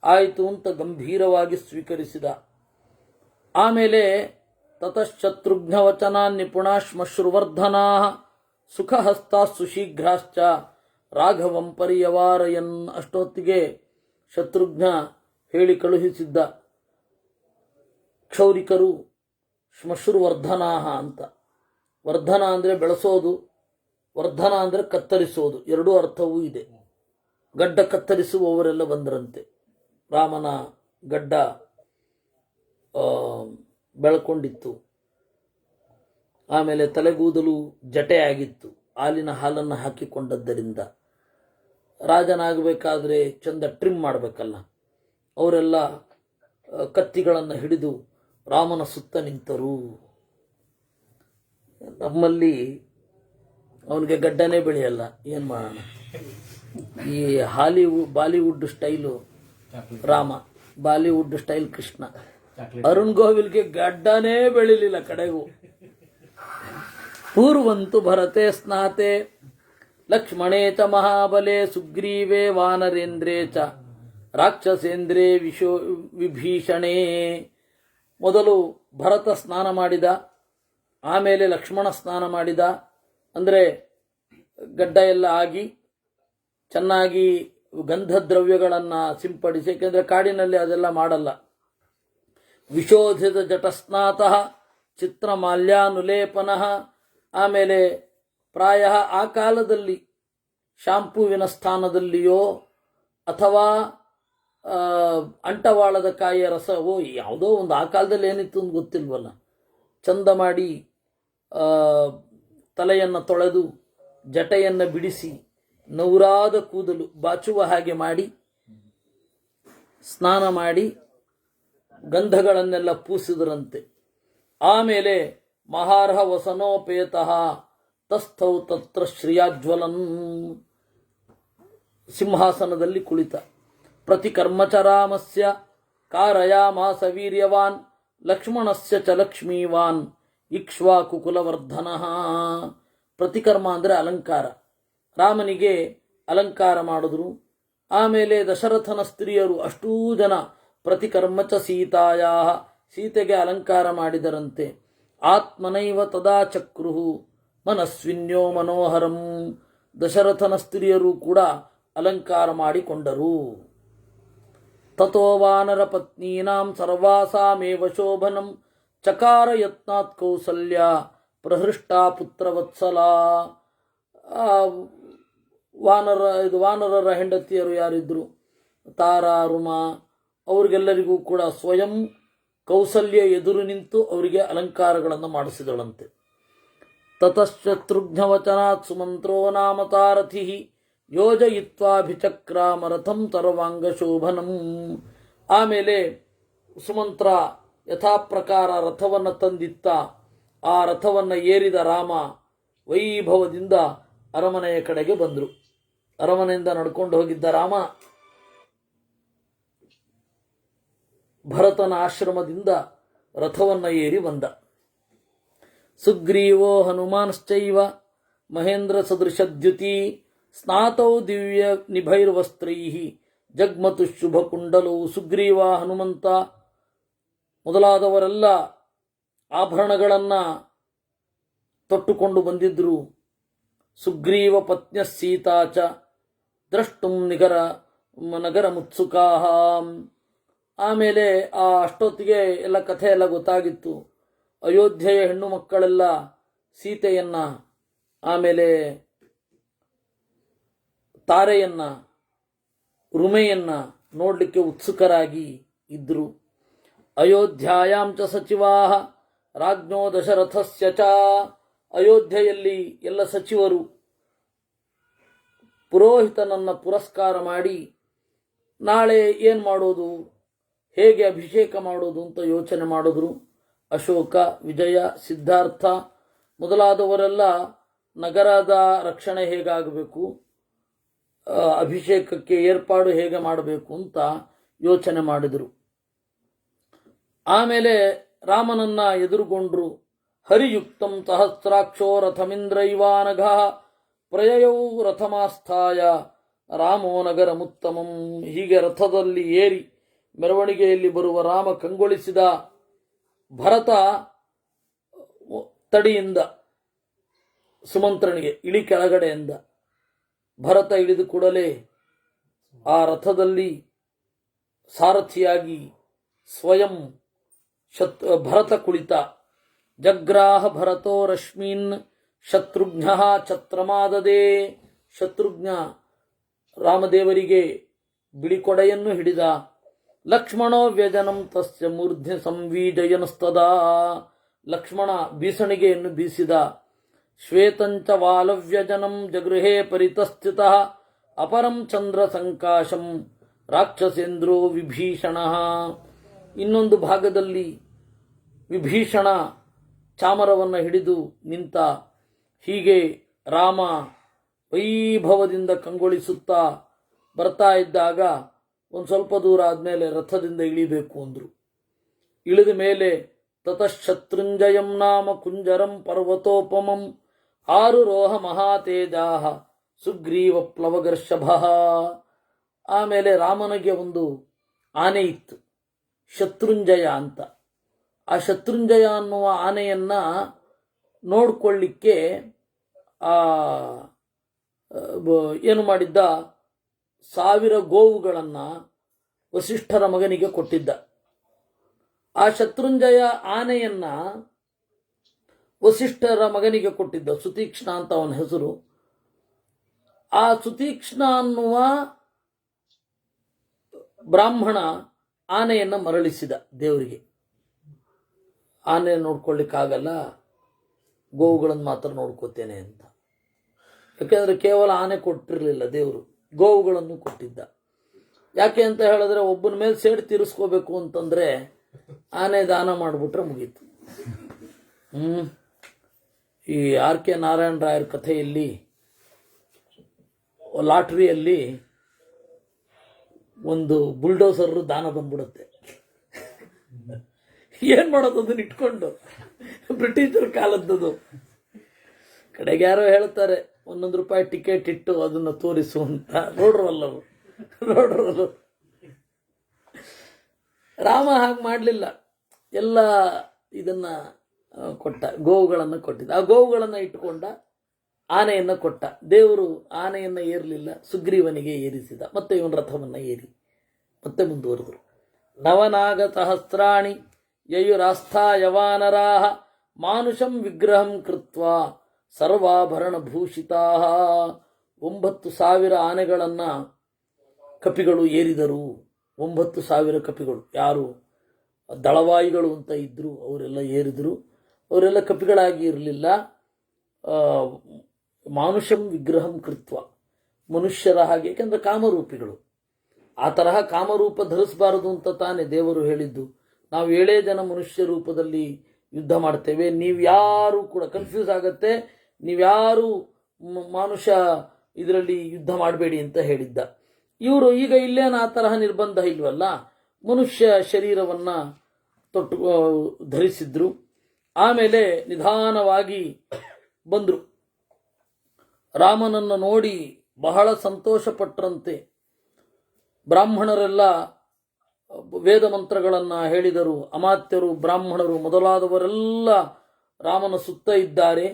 [SPEAKER 1] ಆಯಿತು ಅಂತ ಗಂಭೀರವಾಗಿ ಸ್ವೀಕರಿಸಿದ. ಆಮೇಲೆ ತತಃಶತ್ರುಘ್ನ ವಚನ ನಿಪುಣಾಶ್ಮಶ್ರುವರ್ಧನಾ ಸುಖಹಸ್ತಾಸ್ಸು ಶೀಘ್ರಾಶ್ಚ ರಾಘವಂ ಪರಿಯವಾರಯನ್. ಅಷ್ಟೊತ್ತಿಗೆ ಶತ್ರುಘ್ನ ಹೇಳಿ ಕಳುಹಿಸಿದ್ದ ಕ್ಷೌರಿಕರು ಶ್ಮಶ್ರುವರ್ಧನಾಹ ಅಂತ. ವರ್ಧನ ಅಂದರೆ ಬೆಳೆಸೋದು, ವರ್ಧನ ಅಂದರೆ ಕತ್ತರಿಸೋದು, ಎರಡೂ ಅರ್ಥವೂ ಇದೆ. ಗಡ್ಡ ಕತ್ತರಿಸುವವರೆಲ್ಲ ಬಂದರಂತೆ. ರಾಮನ ಗಡ್ಡ ಬೆಳ್ಕೊಂಡಿತ್ತು, ಆಮೇಲೆ ತಲೆಗೂದಲು ಜಟೆ ಆಗಿತ್ತು, ಹಾಲಿನ ಹಾಲನ್ನು ಹಾಕಿಕೊಂಡದ್ದರಿಂದ. ರಾಜನಾಗಬೇಕಾದ್ರೆ ಚಂದ ಟ್ರಿಮ್ ಮಾಡಬೇಕಲ್ಲ, ಅವರೆಲ್ಲ ಕತ್ತಿಗಳನ್ನು ಹಿಡಿದು ರಾಮನ ಸುತ್ತ ನಿಂತರು. ನಮ್ಮಲ್ಲಿ ಅವನಿಗೆ ಗಡ್ಡನೇ ಬೆಳೆಯಲ್ಲ, ಏನು ಮಾಡೋಣ. ಈ Bollywood style Rama, Bollywood style Krishna. Arun ಗೋವಿಲ್ಗೆ ಗಡ್ಡನೇ ಬೆಳಿಲಿಲ್ಲ ಕಡೆಗೂ. ಪೂರ್ವಂತು ಭರತೆ ಸ್ನಾತೆ ಲಕ್ಷ್ಮಣೇ ಚ ಮಹಾಬಲೆ ಸುಗ್ರೀವೇ ವಾನರೇಂದ್ರೇ ಚ ರಾಕ್ಷಸೇಂದ್ರೇ ವಿಭೀಷಣೇ. ಮೊದಲು ಭರತ ಸ್ನಾನ ಮಾಡಿದ, ಆಮೇಲೆ ಲಕ್ಷ್ಮಣ ಸ್ನಾನ ಮಾಡಿದ. ಅಂದರೆ ಗಡ್ಡ ಎಲ್ಲ ಆಗಿ ಚೆನ್ನಾಗಿ ಗಂಧದ್ರವ್ಯಗಳನ್ನು ಸಿಂಪಡಿಸಿ, ಏಕೆಂದರೆ ಕಾಡಿನಲ್ಲಿ ಅದೆಲ್ಲ ಮಾಡಲ್ಲ. ವಿಶೋಧಿತ ಜಟಸ್ನಾತಃ ಚಿತ್ರಮಾಲ್ಯಾನುಲೇಪನಃ. ಆಮೇಲೆ ಪ್ರಾಯ ಆ ಕಾಲದಲ್ಲಿ ಶಾಂಪೂವಿನ ಸ್ಥಾನದಲ್ಲಿಯೋ ಅಥವಾ ಅಂಟವಾಳದ ಕಾಯಿಯ ರಸವೋ ಯಾವುದೋ ಒಂದು, ಆ ಕಾಲದಲ್ಲಿ ಏನಿತ್ತು ಅಂತ ಗೊತ್ತಿಲ್ವಲ್ಲ, ಚಂದ ಮಾಡಿ ತಲೆಯನ್ನು ತೊಳೆದು ಜಟೆಯನ್ನು ಬಿಡಿಸಿ ನೌರಾದ ಕೂದಲು ಬಾಚುವ ಹಾಗೆ ಮಾಡಿ ಸ್ನಾನ ಮಾಡಿ ಗಂಧಗಳನ್ನೆಲ್ಲ ಪೂಸಿದರಂತೆ. ಆಮೇಲೆ ಮಹಾರ್ಹ ವಸನೋಪೇತಃ ತಸ್ಥೌ ತತ್ರ ಶ್ರಿಯಾಜ್ವಲನ್. ಸಿಂಹಾಸನದಲ್ಲಿ ಕುಳಿತ. ಪ್ರತಿ ಕರ್ಮಚರಾಮಸ್ಯ ಕಾರಯಾಮಾಸ ವೀರ್ಯವಾನ್ ಲಕ್ಷ್ಮಣಸ್ಯ ಚ ಲಕ್ಷ್ಮೀವಾನ್ ಇಕ್ಷ್ವಾಕು ಕುಲವರ್ಧನಃ. ಪ್ರತಿಕರ್ಮ ಅಂದರೆ ಅಲಂಕಾರ. ರಾಮನಿಗೆ ಅಲಂಕಾರ ಮಾಡಿದ್ರು. ಆಮೇಲೆ ದಶರಥನ ಸ್ತ್ರೀಯರು ಅಷ್ಟೂ ಜನ ಪ್ರತಿಕರ್ಮ ಚ ಸೀತಾಯ, ಸೀತೆಗೆ ಅಲಂಕಾರ ಮಾಡಿದರಂತೆ. ಆತ್ಮನೈವ ತದಾ ಚಕ್ರುಹು ಮನಸ್ವಿನ್ಯೋ ಮನೋಹರಂ. ದಶರಥನ ಸ್ತ್ರೀಯರು ಕೂಡ ಅಲಂಕಾರ ಮಾಡಿಕೊಂಡರು. ತಥೋ ವಾನರ ಪತ್ನೀನಾಂ ಸರ್ವಾಸಾಮೇವ ಶೋಭನಂ ಚಕಾರ ಯತ್ನಾತ್ ಕೌಸಲ್ಯ ಪ್ರಹೃಷ್ಟಾ ಪುತ್ರವತ್ಸಲ. ವಾನರರ ಹೆಂಡತಿಯರು ಯಾರಿದ್ರು, ತಾರಾ, ರುಮ, ಅವ್ರಿಗೆಲ್ಲರಿಗೂ ಕೂಡ ಸ್ವಯಂ ಕೌಸಲ್ಯ ಎದುರು ನಿಂತು ಅವರಿಗೆ ಅಲಂಕಾರಗಳನ್ನು ಮಾಡಿಸಿದಳಂತೆ. ತತಶ್ಚತೃಘ್ನವಚನಾತ್ ಸುಮಂತ್ರೋ ನಾಮ ತಾರಥಿ ಯೋಜಯಿತ್ವಾಭಿಚಕ್ರಾಮ ರಥಂ ತರವಾಂಗ ಶೋಭನಂ. ಆಮೇಲೆ ಸುಮಂತ್ರ ಯಥಾಪ್ರಕಾರ ರಥವನ್ನು ತಂದಿತ್ತ. ಆ ರಥವನ್ನು ಏರಿದ ರಾಮ ವೈಭವದಿಂದ ಅರಮನೆಯ ಕಡೆಗೆ ಬಂದರು. ಅರಮನೆಯಿಂದ ನಡ್ಕೊಂಡು ಹೋಗಿದ್ದ ರಾಮ ಭರತನ ಆಶ್ರಮದಿಂದ ರಥವನ್ನು ಏರಿ ಬಂದ. ಸುಗ್ರೀವೋ ಹನುಮಾನ್ಶ್ಚೈವ ಮಹೇಂದ್ರ ಸದೃಶದ್ಯುತಿ ಸ್ನಾತೌ ದಿವ್ಯ ನಿಭೈರ್ವಸ್ತ್ರೈ ಜಗ್ಮತು ಶುಭ ಕುಂಡಲವು. ಸುಗ್ರೀವ, ಹನುಮಂತ ಮೊದಲಾದವರೆಲ್ಲ ಆಭರಣಗಳನ್ನು ತೊಟ್ಟುಕೊಂಡು ಬಂದಿದ್ದರು. ಸುಗ್ರೀವ ಪತ್ನ್ಯ ಸೀತಾ ಚ ದ್ರಷ್ಟುಂ ನಗರ ಮುತ್ಸುಕಾ. ಆಮೇಲೆ ಅಷ್ಟೊತ್ತಿಗೆ ಎಲ್ಲ ಕಥೆ ಎಲ್ಲ ಗೊತ್ತಾಗಿತ್ತು. ಅಯೋಧ್ಯೆಯ ಹೆಣ್ಣು ಮಕ್ಕಳೆಲ್ಲ ಸೀತೆಯನ್ನ, ಆಮೇಲೆ ತಾರೆಯನ್ನ, ರುಮೆಯನ್ನ ನೋಡಲಿಕ್ಕೆ ಉತ್ಸುಕರಾಗಿ ಇದ್ದರು. ಅಯೋಧ್ಯಾಯಾಂ ಚ ಸಚಿವಾಹ ರಾಜ್ಞೋ ದಶರಥಸ್ಯ ಚ. ಅಯೋಧ್ಯೆಯಲ್ಲಿ ಎಲ್ಲ ಸಚಿವರು ಪುರೋಹಿತನನ್ನು ಪುರಸ್ಕಾರ ಮಾಡಿ ನಾಳೆ ಏನು ಮಾಡೋದು, ಹೇಗೆ ಅಭಿಷೇಕ ಮಾಡೋದು ಅಂತ ಯೋಚನೆ ಮಾಡಿದ್ರು. ಅಶೋಕ, ವಿಜಯ, ಸಿದ್ಧಾರ್ಥ ಮೊದಲಾದವರೆಲ್ಲ ನಗರದ ರಕ್ಷಣೆ ಹೇಗಾಗಬೇಕು, ಅಭಿಷೇಕಕ್ಕೆ ಏರ್ಪಾಡು ಹೇಗೆ ಮಾಡಬೇಕು ಅಂತ ಯೋಚನೆ ಮಾಡಿದರು. ಆಮೇಲೆ ರಾಮನನ್ನ ಎದುರುಗೊಂಡ್ರು. ಹರಿಯುಕ್ತಂ ಸಹಸ್ರಾಕ್ಷೋ ರಥಮಿಂದ್ರೈವಾನಘ ಪ್ರಯಯೌ ರಥಮಾಸ್ಥಾಯ ರಾಮೋ ನಗರ ಮುತ್ತಮಂ. ಹೀಗೆ ರಥದಲ್ಲಿ ಏರಿ ಮೆರವಣಿಗೆಯಲ್ಲಿ ಬರುವ ರಾಮ ಕಂಗೊಳಿಸಿದ. ಭರತ ತಡಿಯಿಂದ ಸುಮಂತ್ರನಿಗೆ ಇಳಿ ಕೆಳಗಡೆ ಎಂದ. ಭರತ ಇಳಿದು ಕೂಡಲೇ ಆ ರಥದಲ್ಲಿ ಸಾರಥಿಯಾಗಿ ಸ್ವಯಂ ಭರತ ಕುಳಿತ. ಜಗ್ರಾಹ ಭರತೋ ರಶ್ಮೀನ್ ಶತ್ರುಘ್ನ ಛತ್ರಮಾದದೆ. ಶತ್ರುಘ್ನ ರಾಮದೇವರಿಗೆ ಬಿಳಿಕೊಡೆಯನ್ನು ಹಿಡಿದ. ಲಕ್ಷ್ಮಣೋ ವ್ಯಜನಂ ತಸ್ಯ ಮೂರ್ಧ್ಯ ಸಂವೀಜಯನಸ್ತದಾ. ಲಕ್ಷ್ಮಣ ಬೀಸಣಿಗೆಯನ್ನು ಬೀಸಿದ. ಶ್ವೇತಂಚ ವಾಲವ್ಯಜನಂ ಜಗೃಹೇ ಪರಿತಸ್ಥಿತಃ ಅಪರಂ ಚಂದ್ರ ಸಂಕಾಶಂ ರಾಕ್ಷಸೇಂದ್ರೋ ವಿಭೀಷಣ. ಇನ್ನೊಂದು ಭಾಗದಲ್ಲಿ ವಿಭೀಷಣ ಚಾಮರವನ್ನು ಹಿಡಿದು ನಿಂತ. ಹೀಗೆ ರಾಮ ವೈಭವದಿಂದ ಕಂಗೊಳಿಸುತ್ತಾ ಬರ್ತಾ ಇದ್ದಾಗ ಒಂದು ಸ್ವಲ್ಪ ದೂರ ಆದಮೇಲೆ ರಥದಿಂದ ಇಳಿಬೇಕು ಅಂದರು. ಇಳಿದ ಮೇಲೆ ತತಃಶತ್ರುಂಜಯಂ ನಾಮ ಕುಂಜರಂ ಪರ್ವತೋಪಮಂ ಆರುರೋಹ ಮಹಾತೇಜಾ ಸುಗ್ರೀವ ಪ್ಲವಗರ್ಷಭ. ಆಮೇಲೆ ರಾಮನಿಗೆ ಒಂದು ಆನೆ ಇತ್ತು, ಶತ್ರುಂಜಯ ಅಂತ. ಆ ಶತ್ರುಂಜಯ ಅನ್ನುವ ಆನೆಯನ್ನು ನೋಡ್ಕೊಳ್ಳಿಕ್ಕೆ ಏನು ಮಾಡಿದ್ದ, 1000 ಗೋವುಗಳನ್ನು ವಸಿಷ್ಠರ ಮಗನಿಗೆ ಕೊಟ್ಟಿದ್ದ. ಆ ಶತ್ರುಂಜಯ ಆನೆಯನ್ನ ವಸಿಷ್ಠರ ಮಗನಿಗೆ ಕೊಟ್ಟಿದ್ದ, ಸುತೀಕ್ಷ್ಣ ಅಂತ ಅವನ ಹೆಸರು. ಆ ಸುತೀಕ್ಷ್ಣ ಅನ್ನುವ ಬ್ರಾಹ್ಮಣ ಆನೆಯನ್ನು ಮರಳಿಸಿದ ದೇವರಿಗೆ. ಆನೆ ನೋಡ್ಕೊಳ್ಳಿಕ್ಕಾಗಲ್ಲ, ಗೋವುಗಳನ್ನು ಮಾತ್ರ ನೋಡ್ಕೋತೇನೆ ಅಂತ. ಯಾಕೆಂದರೆ ಕೇವಲ ಆನೆ ಕೊಟ್ಟಿರಲಿಲ್ಲ ದೇವರು, ಗೋವುಗಳನ್ನು ಕೊಟ್ಟಿದ್ದ. ಯಾಕೆ ಅಂತ ಹೇಳಿದ್ರೆ ಒಬ್ಬನ ಮೇಲೆ ಸೇಡು ತೀರಿಸ್ಕೋಬೇಕು ಅಂತಂದ್ರೆ ಆನೆ ದಾನ ಮಾಡಿಬಿಟ್ರೆ ಮುಗೀತು. ಈ ಆರ್.ಕೆ. ನಾರಾಯಣ ರಾಯರ ಕಥೆಯಲ್ಲಿ ಲಾಟ್ರಿಯಲ್ಲಿ ಒಂದು ಬುಲ್ಡೋಸರ್ ದಾನ ಬಂದ್ಬಿಡುತ್ತೆ. ಏನ್ ಮಾಡೋದು ಅದನ್ನ ಇಟ್ಕೊಂಡು, ಬ್ರಿಟಿಷರ ಕಾಲದ್ದು. ಕಡೆಗೆ ಯಾರೋ ಹೇಳ್ತಾರೆ ₹1 ಟಿಕೆಟ್ ಇಟ್ಟು ಅದನ್ನು ತೋರಿಸು ಅಂತ. ನೋಡ್ರಲ್ಲವು. ರಾಮ ಹಾಗೆ ಮಾಡಲಿಲ್ಲ, ಎಲ್ಲ ಇದನ್ನ ಕೊಟ್ಟ, ಗೋವುಗಳನ್ನು ಕೊಟ್ಟಿದ್ದ. ಆ ಗೋವುಗಳನ್ನು ಇಟ್ಟುಕೊಂಡ, ಆನೆಯನ್ನು ಕೊಟ್ಟ. ದೇವರು ಆನೆಯನ್ನು ಏರಲಿಲ್ಲ, ಸುಗ್ರೀವನಿಗೆ ಏರಿಸಿದ. ಮತ್ತೆ ಇವನ ರಥವನ್ನು ಏರಿ ಮತ್ತೆ ಮುಂದುವರೆದರು. ನವನಾಗ ಸಹಸ್ರಾಣಿ ಯಯುರಾಸ್ಥಾ ಯವಾನರಾಹ ಮಾನುಷಂ ವಿಗ್ರಹಂ ಕೃತ್ವಾ ಸರ್ವಾಭರಣ ಭೂಷಿತಾ. 9,000 ಆನೆಗಳನ್ನು ಕಪಿಗಳು ಏರಿದರು. 9,000 ಕಪಿಗಳು. ಯಾರು ದಳವಾಯಿಗಳು ಅಂತ ಇದ್ರು ಅವರೆಲ್ಲ ಏರಿದ್ರು. ಅವರೆಲ್ಲ ಕಪಿಗಳಾಗಿ ಇರಲಿಲ್ಲ. ಮಾನುಷಂ ವಿಗ್ರಹಂ ಕೃತ್ವ, ಮನುಷ್ಯರ ಹಾಗೆ. ಯಾಕೆಂದ್ರೆ ಕಾಮರೂಪಿಗಳು. ಆ ತರಹ ಕಾಮರೂಪ ಧರಿಸಬಾರದು ಅಂತ ತಾನೇ ದೇವರು ಹೇಳಿದ್ದು. ನಾವು 7 ಜನ ಮನುಷ್ಯ ರೂಪದಲ್ಲಿ ಯುದ್ಧ ಮಾಡ್ತೇವೆ, ನೀವ್ಯಾರು ಕೂಡ ಕನ್ಫ್ಯೂಸ್ ಆಗತ್ತೆ, ನೀವ್ಯಾರು ಮಾನುಷ ಇದರಲ್ಲಿ ಯುದ್ಧ ಮಾಡಬೇಡಿ ಅಂತ ಹೇಳಿದ್ದ. ಇವರು ಈಗ ಇಲ್ಲೇನು ಆ ತರಹ ನಿರ್ಬಂಧ ಇಲ್ವಲ್ಲ, ಮನುಷ್ಯ ಶರೀರವನ್ನ ತೊಟ್ಟು ಧರಿಸಿದ್ರು. ಆಮೇಲೆ ನಿಧಾನವಾಗಿ ಬಂದರು. ರಾಮನನ್ನು ನೋಡಿ ಬಹಳ ಸಂತೋಷಪಟ್ಟರಂತೆ. ಬ್ರಾಹ್ಮಣರೆಲ್ಲ ವೇದ ಮಂತ್ರಗಳನ್ನು ಹೇಳಿದರು. ಅಮಾತ್ಯರು, ಬ್ರಾಹ್ಮಣರು ಮೊದಲಾದವರೆಲ್ಲ ರಾಮನ ಸುತ್ತ ಇದ್ದಾರೆ.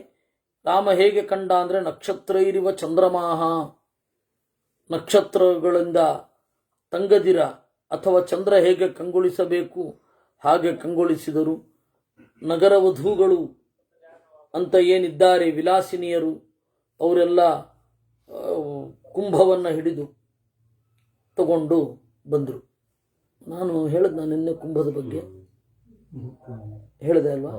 [SPEAKER 1] ರಾಮ ಹೇಗೆ ಕಂಡ ಅಂದರೆ ನಕ್ಷತ್ರೈರಿವ ಚಂದ್ರಮಾಹ, ನಕ್ಷತ್ರಗಳಿಂದ ತಂಗದಿರ ಅಥವಾ ಚಂದ್ರ ಹೇಗೆ ಕಂಗೊಳಿಸಬೇಕು ಹಾಗೆ ಕಂಗೊಳಿಸಿದರು. ನಗರವಧೂಗಳು ಅಂತ ಏನಿದ್ದಾರೆ, ವಿಲಾಸಿನಿಯರು, ಅವರೆಲ್ಲ ಕುಂಭವನ್ನು ಹಿಡಿದು ತಗೊಂಡು ಬಂದರು. ನಾನು ಹೇಳಿದ್ನ ನಿನ್ನೆ ಕುಂಭದ ಬಗ್ಗೆ ಹೇಳಿದೆ ಅಲ್ವಾ.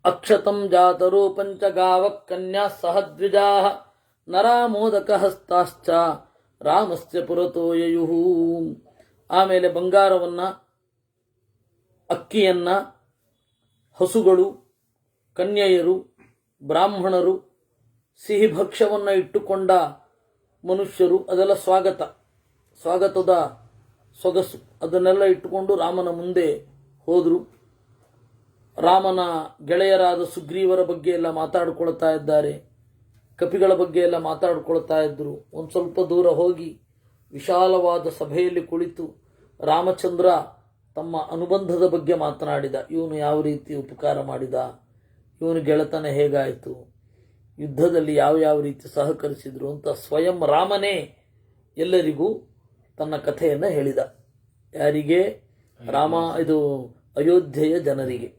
[SPEAKER 1] ಅಕ್ಷತಂ ಜಾತರು ಪಂಚಗಾವ ಕನ್ಯಾ ಸಹದ್ವಿಜಾ ನರಾಮೋದಕ ಹಸ್ತಾಶ್ಚ ರಾಮಸ್ಯ ಪುರತೋ ಯಯುಹು. ಆಮೇಲೆ ಬಂಗಾರವನ್ನ, ಅಕ್ಕಿಯನ್ನ, ಹಸುಗಳು, ಕನ್ಯೆಯರು, ಬ್ರಾಹ್ಮಣರು, ಸಿಹಿ ಭಕ್ಷ್ಯವನ್ನು ಇಟ್ಟುಕೊಂಡ ಮನುಷ್ಯರು, ಅದೆಲ್ಲ ಸ್ವಾಗತದ ಸೊಗಸು, ಅದನ್ನೆಲ್ಲ ಇಟ್ಟುಕೊಂಡು ರಾಮನ ಮುಂದೆ ಹೋದರು. ರಾಮನ ಗೆಳೆಯರಾದ ಸುಗ್ರೀವರ ಬಗ್ಗೆ ಎಲ್ಲ ಮಾತಾಡ್ಕೊಳ್ತಾ ಇದ್ದಾರೆ, ಕಪಿಗಳ ಬಗ್ಗೆ ಎಲ್ಲ ಮಾತಾಡ್ಕೊಳ್ತಾ ಇದ್ರು. ಒಂದು ಸ್ವಲ್ಪ ದೂರ ಹೋಗಿ ವಿಶಾಲವಾದ ಸಭೆಯಲ್ಲಿ ಕುಳಿತು ರಾಮಚಂದ್ರ ತಮ್ಮ ಅನುಬಂಧದ ಬಗ್ಗೆ ಮಾತನಾಡಿದ. ಇವನು ಯಾವ ರೀತಿ ಉಪಕಾರ ಮಾಡಿದ, ಇವನು ಗೆಳೆತನ ಹೇಗಾಯಿತು, ಯುದ್ಧದಲ್ಲಿ ಯಾವ ರೀತಿ ಸಹಕರಿಸಿದ್ರು ಅಂತ ಸ್ವಯಂ ರಾಮನೇ ಎಲ್ಲರಿಗೂ ತನ್ನ ಕಥೆಯನ್ನು ಹೇಳಿದ. ಯಾರಿಗೆ? ಅಯೋಧ್ಯೆಯ ಜನರಿಗೆ.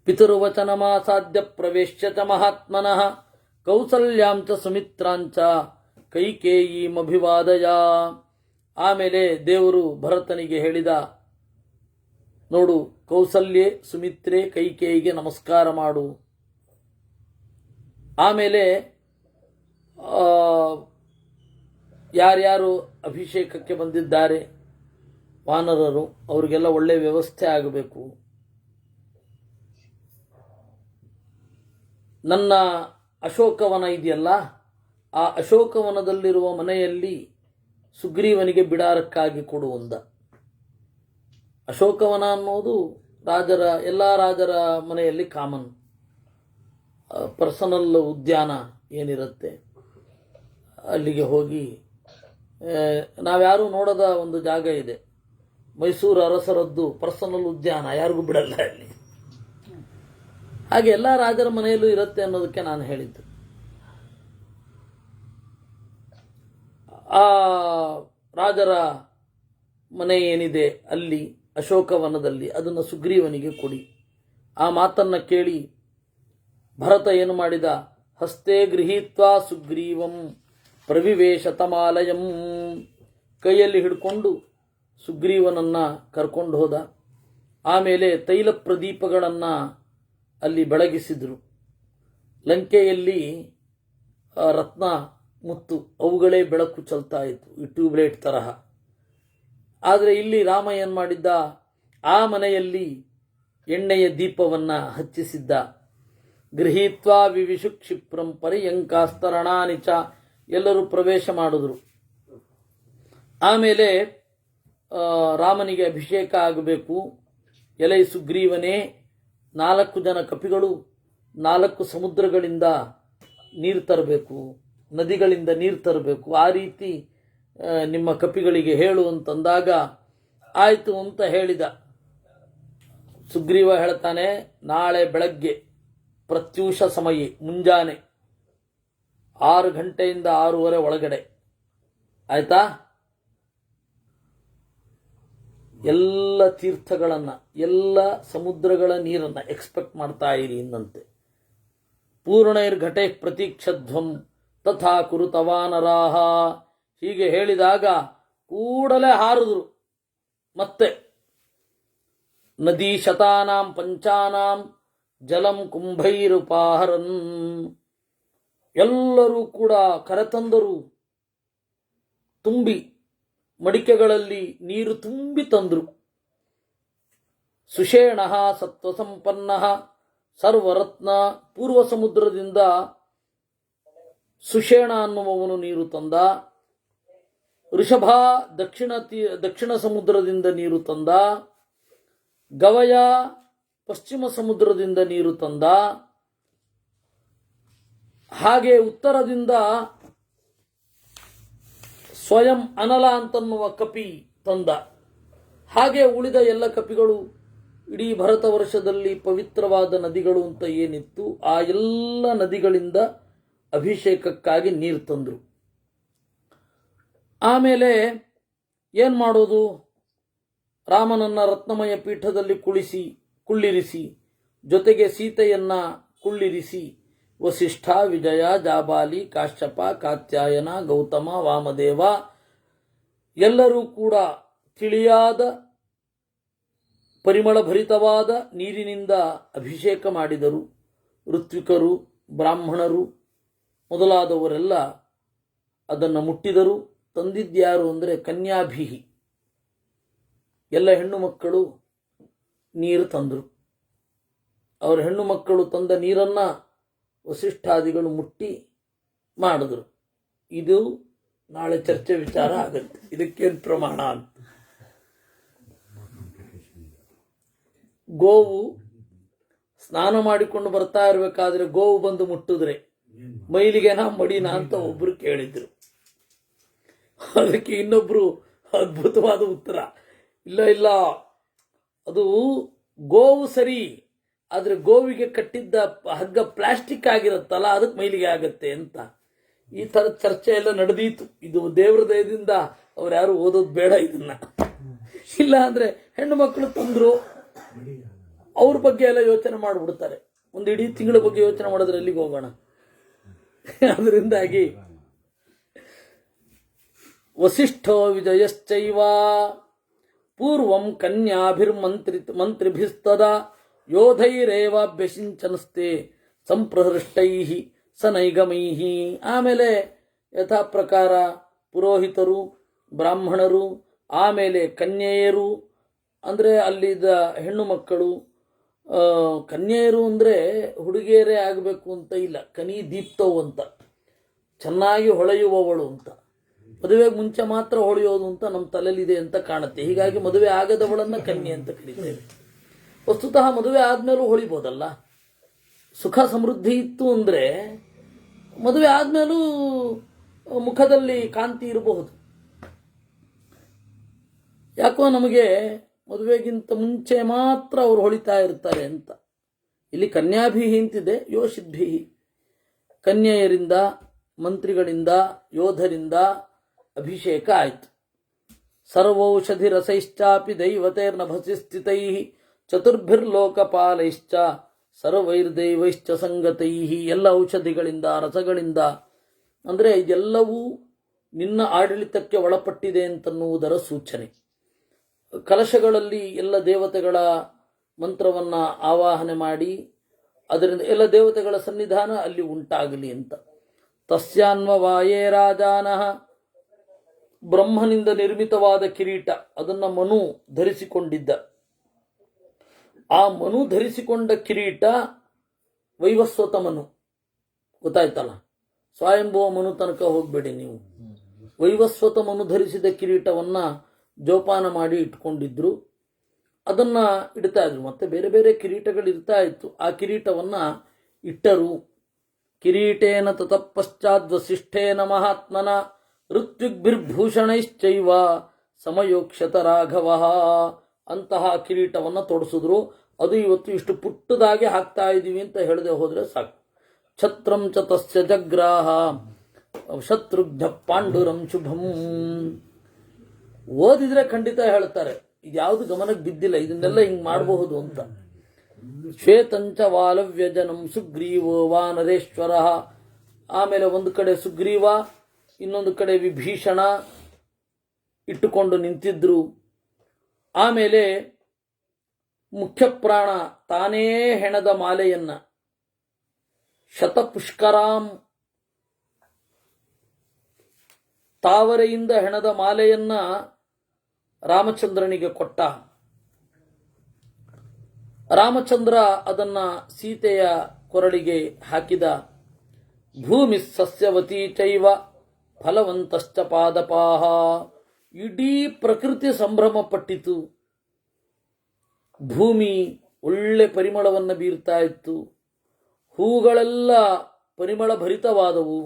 [SPEAKER 1] ಪಿತೃವಚನಮಾಸಾದ್ಯ ಪ್ರವೇಶ್ಯ ಚ ಮಹಾತ್ಮನಃ ಕೌಸಲ್ಯಾಂಚ ಸುಮಿತ್ರಾಂಚ ಕೈಕೇಯೀಮಭಿವಾದಯ. ಆಮೇಲೆ ದೇವರು ಭರತನಿಗೆ ಹೇಳಿದ, ನೋಡು, ಕೌಸಲ್ಯೆ, ಸುಮಿತ್ರೆ, ಕೈಕೇಯಿಗೆ ನಮಸ್ಕಾರ ಮಾಡು. ಆಮೇಲೆ ಯಾರ್ಯಾರು ಅಭಿಷೇಕಕ್ಕೆ ಬಂದಿದ್ದಾರೆ ವಾನರರು, ಅವರಿಗೆಲ್ಲ ಒಳ್ಳೆ ವ್ಯವಸ್ಥೆ ಆಗಬೇಕು. ನನ್ನ ಅಶೋಕವನ ಇದೆಯಲ್ಲ, ಆ ಅಶೋಕವನದಲ್ಲಿರುವ ಮನೆಯಲ್ಲಿ ಸುಗ್ರೀವನಿಗೆ ಬಿಡಾರಕ್ಕಾಗಿ ಕೊಡುವಂದ. ಅಶೋಕವನ ಅನ್ನೋದು ಎಲ್ಲ ರಾಜರ ಮನೆಯಲ್ಲಿ ಕಾಮನ್. ಪರ್ಸನಲ್ ಉದ್ಯಾನ ಏನಿರುತ್ತೆ ಅಲ್ಲಿಗೆ ಹೋಗಿ, ನಾವ್ಯಾರೂ ನೋಡದ ಒಂದು ಜಾಗ ಇದೆ, ಮೈಸೂರು ಅರಸರದ್ದು ಪರ್ಸನಲ್ ಉದ್ಯಾನ, ಯಾರಿಗೂ ಬಿಡಲ್ಲ ಅಲ್ಲಿ. ಹಾಗೆ ಎಲ್ಲ ರಾಜರ ಮನೆಯಲ್ಲೂ ಇರುತ್ತೆ ಅನ್ನೋದಕ್ಕೆ ನಾನು ಹೇಳಿದ್ದು. ಆ ರಾಜರ ಮನೆ ಏನಿದೆ ಅಲ್ಲಿ ಅಶೋಕವನದಲ್ಲಿ, ಅದನ್ನು ಸುಗ್ರೀವನಿಗೆ ಕೊಡಿ. ಆ ಮಾತನ್ನು ಕೇಳಿ ಭರತ ಏನು ಮಾಡಿದ, ಹಸ್ತೆ ಗೃಹೀತ್ವಾ ಸುಗ್ರೀವಂ ಪ್ರವಿವೇಶ ತಮಾಲಯಂ, ಕೈಯಲ್ಲಿ ಹಿಡ್ಕೊಂಡು ಸುಗ್ರೀವನನ್ನು ಕರ್ಕೊಂಡು ಹೋದ. ಆಮೇಲೆ ತೈಲ ಪ್ರದೀಪಗಳನ್ನು ಅಲ್ಲಿ ಬೆಳಗಿಸಿದರು. ಲಂಕೆಯಲ್ಲಿ ರತ್ನ ಮುತ್ತು ಅವುಗಳೇ ಬೆಳಕು ಚೆಲ್ತಾ ಇತ್ತು, ಈ ಟ್ಯೂಬ್ಲೈಟ್ ತರಹ. ಆದರೆ ಇಲ್ಲಿ ರಾಮ ಏನು ಮಾಡಿದ್ದ, ಆ ಮನೆಯಲ್ಲಿ ಎಣ್ಣೆಯ ದೀಪವನ್ನು ಹಚ್ಚಿಸಿದ್ದ. ಗೃಹೀತ್ವಾ ವಿವಿಶು ಕ್ಷಿಪ್ರಂ ಪರ್ಯಂಕಾಸ್ತರಣಾನಿಚ, ಎಲ್ಲರೂ ಪ್ರವೇಶ ಮಾಡಿದ್ರು. ಆಮೇಲೆ ರಾಮನಿಗೆ ಅಭಿಷೇಕ ಆಗಬೇಕು. ಎಲೈ ಸುಗ್ರೀವನೇ, 4 ಜನ ಕಪಿಗಳು 4 ಸಮುದ್ರಗಳಿಂದ ನೀರು ತರಬೇಕು, ನದಿಗಳಿಂದ ನೀರು ತರಬೇಕು, ಆ ರೀತಿ ನಿಮ್ಮ ಕಪಿಗಳಿಗೆ ಹೇಳು ಅಂತಂದಾಗ ಆಯಿತು ಅಂತ ಹೇಳಿದ. ಸುಗ್ರೀವ ಹೇಳ್ತಾನೆ, ನಾಳೆ ಬೆಳಗ್ಗೆ ಪ್ರತ್ಯೂಷ ಸಮಯ, ಮುಂಜಾನೆ 6 ಗಂಟೆಯಿಂದ 6:30 ಒಳಗಡೆ, ಆಯ್ತಾ, ಎಲ್ಲ ತೀರ್ಥಗಳನ್ನು, ಎಲ್ಲ ಸಮುದ್ರಗಳ ನೀರನ್ನು ಎಕ್ಸ್ಪೆಕ್ಟ್ ಮಾಡ್ತಾ ಇರಿ ಇನ್ನಂತೆ. ಪೂರ್ಣೈರ್ಘಟೆ ಪ್ರತೀಕ್ಷಧ್ವಂ ತಥಾ ಕುರುತವಾನರಾಹ, ಹೀಗೆ ಹೇಳಿದಾಗ ಕೂಡಲೇ ಹಾರಿದ್ರು. ಮತ್ತೆ ನದೀ ಶತಾನಾಂ ಪಂಚಾನಾಂ ಜಲಂ ಕುಂಭೈರುಪಾಹರನ್, ಎಲ್ಲರೂ ಕೂಡ ಕರೆತಂದರು. ತುಂಬಿ ಮಡಿಕೆಗಳಲ್ಲಿ ನೀರು ತುಂಬಿ ತಂದರು. ಸುಷೇಣ ಸತ್ವಸಂಪನ್ನ ಸರ್ವರತ್ನ, ಪೂರ್ವ ಸಮುದ್ರದಿಂದ ಸುಷೇಣ ಅನ್ನುವವನು ನೀರು ತಂದ. ಋಷಭ ದಕ್ಷಿಣ ಸಮುದ್ರದಿಂದ ನೀರು ತಂದ. ಗವಯ ಪಶ್ಚಿಮ ಸಮುದ್ರದಿಂದ ನೀರು ತಂದ. ಹಾಗೆ ಉತ್ತರದಿಂದ ಸ್ವಯಂ ಅನಲ ಅಂತನ್ನುವ ಕಪಿ ತಂದ. ಹಾಗೆ ಉಳಿದ ಎಲ್ಲ ಕಪಿಗಳು, ಇಡೀ ಭರತ ವರ್ಷದಲ್ಲಿ ಪವಿತ್ರವಾದ ನದಿಗಳು ಅಂತ ಏನಿತ್ತು, ಆ ಎಲ್ಲ ನದಿಗಳಿಂದ ಅಭಿಷೇಕಕ್ಕಾಗಿ ನೀರು ತಂದರು. ಆಮೇಲೆ ಏನು ಮಾಡೋದು, ರಾಮನನ್ನ ರತ್ನಮಯ ಪೀಠದಲ್ಲಿ ಕುಳ್ಳಿರಿಸಿ, ಜೊತೆಗೆ ಸೀತೆಯನ್ನ ಕುಳ್ಳಿರಿಸಿ, ವಸಿಷ್ಠ, ವಿಜಯ, ಜಾಬಾಲಿ, ಕಾಶ್ಯಪ, ಕಾತ್ಯಾಯನ, ಗೌತಮ, ವಾಮದೇವ ಎಲ್ಲರೂ ಕೂಡ ತಿಳಿಯಾದ ಪರಿಮಳಭರಿತವಾದ ನೀರಿನಿಂದ ಅಭಿಷೇಕ ಮಾಡಿದರು. ಋತ್ವಿಕರು, ಬ್ರಾಹ್ಮಣರು ಮೊದಲಾದವರೆಲ್ಲ ಅದನ್ನು ಮುಟ್ಟಿದರು. ತಂದಿದ್ಯಾರು ಅಂದರೆ ಕನ್ಯಾಭಿಹಿ, ಎಲ್ಲ ಹೆಣ್ಣು ಮಕ್ಕಳು ನೀರು ತಂದರು. ಅವರ ಹೆಣ್ಣು ಮಕ್ಕಳು ತಂದ ನೀರನ್ನು ವಸಿಷ್ಠಾದಿಗಳು ಮುಟ್ಟಿ ಮಾಡಿದ್ರು. ಇದು ನಾಳೆ ಚರ್ಚೆ ವಿಚಾರ ಆಗುತ್ತೆ, ಇದಕ್ಕೇನು ಪ್ರಮಾಣ ಅಂತ. ಗೋವು ಸ್ನಾನ ಮಾಡಿಕೊಂಡು ಬರ್ತಾ ಇರಬೇಕಾದ್ರೆ ಗೋವು ಬಂದು ಮುಟ್ಟಿದ್ರೆ ಮೈಲಿಗೆನಾ ಮಡಿನಾ ಅಂತ ಒಬ್ರು ಕೇಳಿದ್ರು. ಅದಕ್ಕೆ ಇನ್ನೊಬ್ರು ಅದ್ಭುತವಾದ ಉತ್ತರ, ಇಲ್ಲ ಅದು ಗೋವು ಸರಿ, ಆದರೆ ಗೋವಿಗೆ ಕಟ್ಟಿದ್ದ ಹಗ್ಗ ಪ್ಲಾಸ್ಟಿಕ್ ಆಗಿರುತ್ತಲ್ಲ, ಅದಕ್ಕೆ ಮೈಲಿಗೆ ಆಗತ್ತೆ ಅಂತ. ಈ ಥರದ ಚರ್ಚೆ ಎಲ್ಲ ನಡೆದೀತು. ಇದು ದೇವರ ದಯದಿಂದ ಅವ್ರು ಯಾರು ಓದೋದು ಬೇಡ ಇದನ್ನ. ಇಲ್ಲ ಅಂದ್ರೆ ಹೆಣ್ಣು ಮಕ್ಕಳು ತಂದ್ರು, ಅವ್ರ ಬಗ್ಗೆ ಎಲ್ಲ ಯೋಚನೆ ಮಾಡಿಬಿಡ್ತಾರೆ. ಒಂದು ಇಡೀ ತಿಂಗಳ ಬಗ್ಗೆ ಯೋಚನೆ ಮಾಡಿದ್ರೆ ಎಲ್ಲಿಗೆ ಹೋಗೋಣ. ಅದರಿಂದಾಗಿ ವಸಿಷ್ಠೋ ವಿಜಯಶ್ಚೈವ ಪೂರ್ವಂ ಕನ್ಯಾಭಿರ್ಮಂತ್ರಿಭಿಸ್ತದ ಯೋಧೈರೇವಾಭ್ಯಸಿಂಚನಸ್ತೆ ಸಂಪ್ರಹೃಷ್ಟೈ ಸನೈಗಮೈ. ಆಮೇಲೆ ಯಥಾ ಪ್ರಕಾರ ಪುರೋಹಿತರು, ಬ್ರಾಹ್ಮಣರು ಆಮೇಲೆ ಕನ್ಯೆಯರು ಅಂದರೆ ಅಲ್ಲಿದ್ದ ಹೆಣ್ಣು ಮಕ್ಕಳು. ಕನ್ಯೆಯರು ಅಂದರೆ ಹುಡುಗಿಯರೇ ಆಗಬೇಕು ಅಂತ ಇಲ್ಲ, ಕನಿ ದೀಪ್ತವು ಅಂತ, ಚೆನ್ನಾಗಿ ಹೊಳೆಯುವವಳು ಅಂತ. ಮದುವೆಗೆ ಮುಂಚೆ ಮಾತ್ರ ಹೊಳೆಯೋದು ಅಂತ ನಮ್ಮ ತಲೆಯಲ್ಲಿದೆ ಅಂತ ಕಾಣುತ್ತೆ. ಹೀಗಾಗಿ ಮದುವೆ ಆಗದವಳನ್ನು ಕನ್ಯೆ ಅಂತ ಕರೀತೇವೆ. ವಸ್ತುತಃ ಮದುವೆ ಆದಮೇಲೂ ಹೊಳಿಬೋದಲ್ಲ. ಸುಖ ಸಮೃದ್ಧಿ ಇತ್ತು ಅಂದರೆ ಮದುವೆ ಆದಮೇಲೂ ಮುಖದಲ್ಲಿ ಕಾಂತಿ ಇರಬಹುದು. ಯಾಕೋ ನಮಗೆ ಮದುವೆಗಿಂತ ಮುಂಚೆ ಮಾತ್ರ ಅವರು ಹೊಳಿತಾ ಇರ್ತಾರೆ ಅಂತ. ಇಲ್ಲಿ ಕನ್ಯಾಭಿಹಿ ಅಂತಿದೆ, ಯೋಷಿದ್ಭಿಹಿ. ಕನ್ಯೆಯರಿಂದ, ಮಂತ್ರಿಗಳಿಂದ, ಯೋಧರಿಂದ ಅಭಿಷೇಕ ಆಯಿತು. ಸರ್ವೌಷಧಿ ರಸೈಶ್ಚಾಪಿ ದೈವತೈರ್ನಭಸಿ ಸ್ಥಿತೈ ಚತುರ್ಭಿರ್ಲೋಕಪಾಲೈಶ್ಚ ಸರ್ವೈರ್ದೈವೈಶ್ಚ ಸಂಗತೈ. ಎಲ್ಲ ಔಷಧಿಗಳಿಂದ, ರಸಗಳಿಂದ, ಅಂದರೆ ಇದೆಲ್ಲವೂ ನಿನ್ನ ಆಡಳಿತಕ್ಕೆ ಒಳಪಟ್ಟಿದೆ ಅಂತನ್ನುವುದರ ಸೂಚನೆ. ಕಲಶಗಳಲ್ಲಿ ಎಲ್ಲ ದೇವತೆಗಳ ಮಂತ್ರವನ್ನು ಆವಾಹನೆ ಮಾಡಿ ಅದರಿಂದ ಎಲ್ಲ ದೇವತೆಗಳ ಸನ್ನಿಧಾನ ಅಲ್ಲಿ ಉಂಟಾಗಲಿ ಅಂತ. ತಸ್ಯಾನ್ವವಾಯೇ ರಾಜಾನಃ, ಬ್ರಹ್ಮನಿಂದ ನಿರ್ಮಿತವಾದ ಕಿರೀಟ, ಅದನ್ನು ಮನು ಧರಿಸಿಕೊಂಡಿದ್ದ. ಆ ಮನು ಧರಿಸಿಕೊಂಡ ಕಿರೀಟ ವೈವಸ್ವತ ಮನು, ಗೊತ್ತಾಯ್ತಲ್ಲ. ಸ್ವಯಂಭುವ ಮನು ತನಕ ಹೋಗಬೇಡಿ ನೀವು. ವೈವಸ್ವತ ಮನು ಧರಿಸಿದ ಕಿರೀಟವನ್ನು ಜೋಪಾನ ಮಾಡಿ ಇಟ್ಕೊಂಡಿದ್ರು. ಅದನ್ನು ಇಡ್ತಾ ಇದ್ರು. ಮತ್ತೆ ಬೇರೆ ಬೇರೆ ಕಿರೀಟಗಳು ಇರ್ತಾ ಇತ್ತು. ಆ ಕಿರೀಟವನ್ನು ಇಟ್ಟರು. ಕಿರೀಟೇನ ತತಃಪಶ್ಚಾದ್ವಸಿಷ್ಠೇನ ಮಹಾತ್ಮನ ಋತ್ವಿಗ್ಭಿರ್ಭೂಷಣೈಶ್ಚೈವ ಸಮಯೋಕ್ಷತ ರಾಘವ. ಅಂತಹ ಕಿರೀಟವನ್ನು ತೊಡಿಸಿದ್ರು. ಅದು ಇವತ್ತು ಇಷ್ಟು ಪುಟ್ಟದಾಗಿ ಹಾಕ್ತಾ ಇದ್ದೀವಿ ಅಂತ ಹೇಳದೆ ಹೋದರೆ ಸಾಕು. ಛತ್ರಂ ಚ ತಸ್ಯ ಜಗ್ರಾಹ ಶತ್ರುಘ್ನ ಪಾಂಡುರಂ ಶುಭಂ. ಓದಿದ್ರೆ ಖಂಡಿತ ಹೇಳ್ತಾರೆ, ಇದ್ಯಾವುದು ಗಮನಕ್ಕೆ ಬಿದ್ದಿಲ್ಲ, ಇದನ್ನೆಲ್ಲ ಹಿಂಗೆ ಮಾಡಬಹುದು ಅಂತ. ಶ್ವೇತಂಚ ವಾಲವ್ಯಜನಂ ಸುಗ್ರೀವೋ ವಾನರೇಶ್ವರ. ಆಮೇಲೆ ಒಂದು ಕಡೆ ಸುಗ್ರೀವ, ಇನ್ನೊಂದು ಕಡೆ ವಿಭೀಷಣ ಇಟ್ಟುಕೊಂಡು ನಿಂತಿದ್ರು. ಆಮೇಲೆ ಮುಖ್ಯ ಪ್ರಾಣ ತಾನೇ ಹೆಣದ ಮಾಲೆಯನ್ನ, ಶತಪುಷ್ಕರಾಂ, ತಾವರೆಯಿಂದ ಹೆಣದ ಮಾಲೆಯನ್ನ ರಾಮಚಂದ್ರನಿಗೆ ಕೊಟ್ಟ. ರಾಮಚಂದ್ರ ಅದನ್ನ ಸೀತೆಯ ಕೊರಳಿಗೆ ಹಾಕಿದ. ಭೂಮಿ ಸಸ್ಯವತಿ ಚೈವ ಫಲವಂತಶ್ಚ ಪಾದಪಾಹ. ಇಡೀ ಪ್ರಕೃತಿ ಸಂಭ್ರಮ ಪಟ್ಟಿತು. ಭೂಮಿ ಒಳ್ಳೆ ಪರಿಮಳವನ್ನು ಬೀರ್ತಾ ಇತ್ತು. ಹೂಗಳೆಲ್ಲ ಪರಿಮಳ ಭರಿತವಾದವು.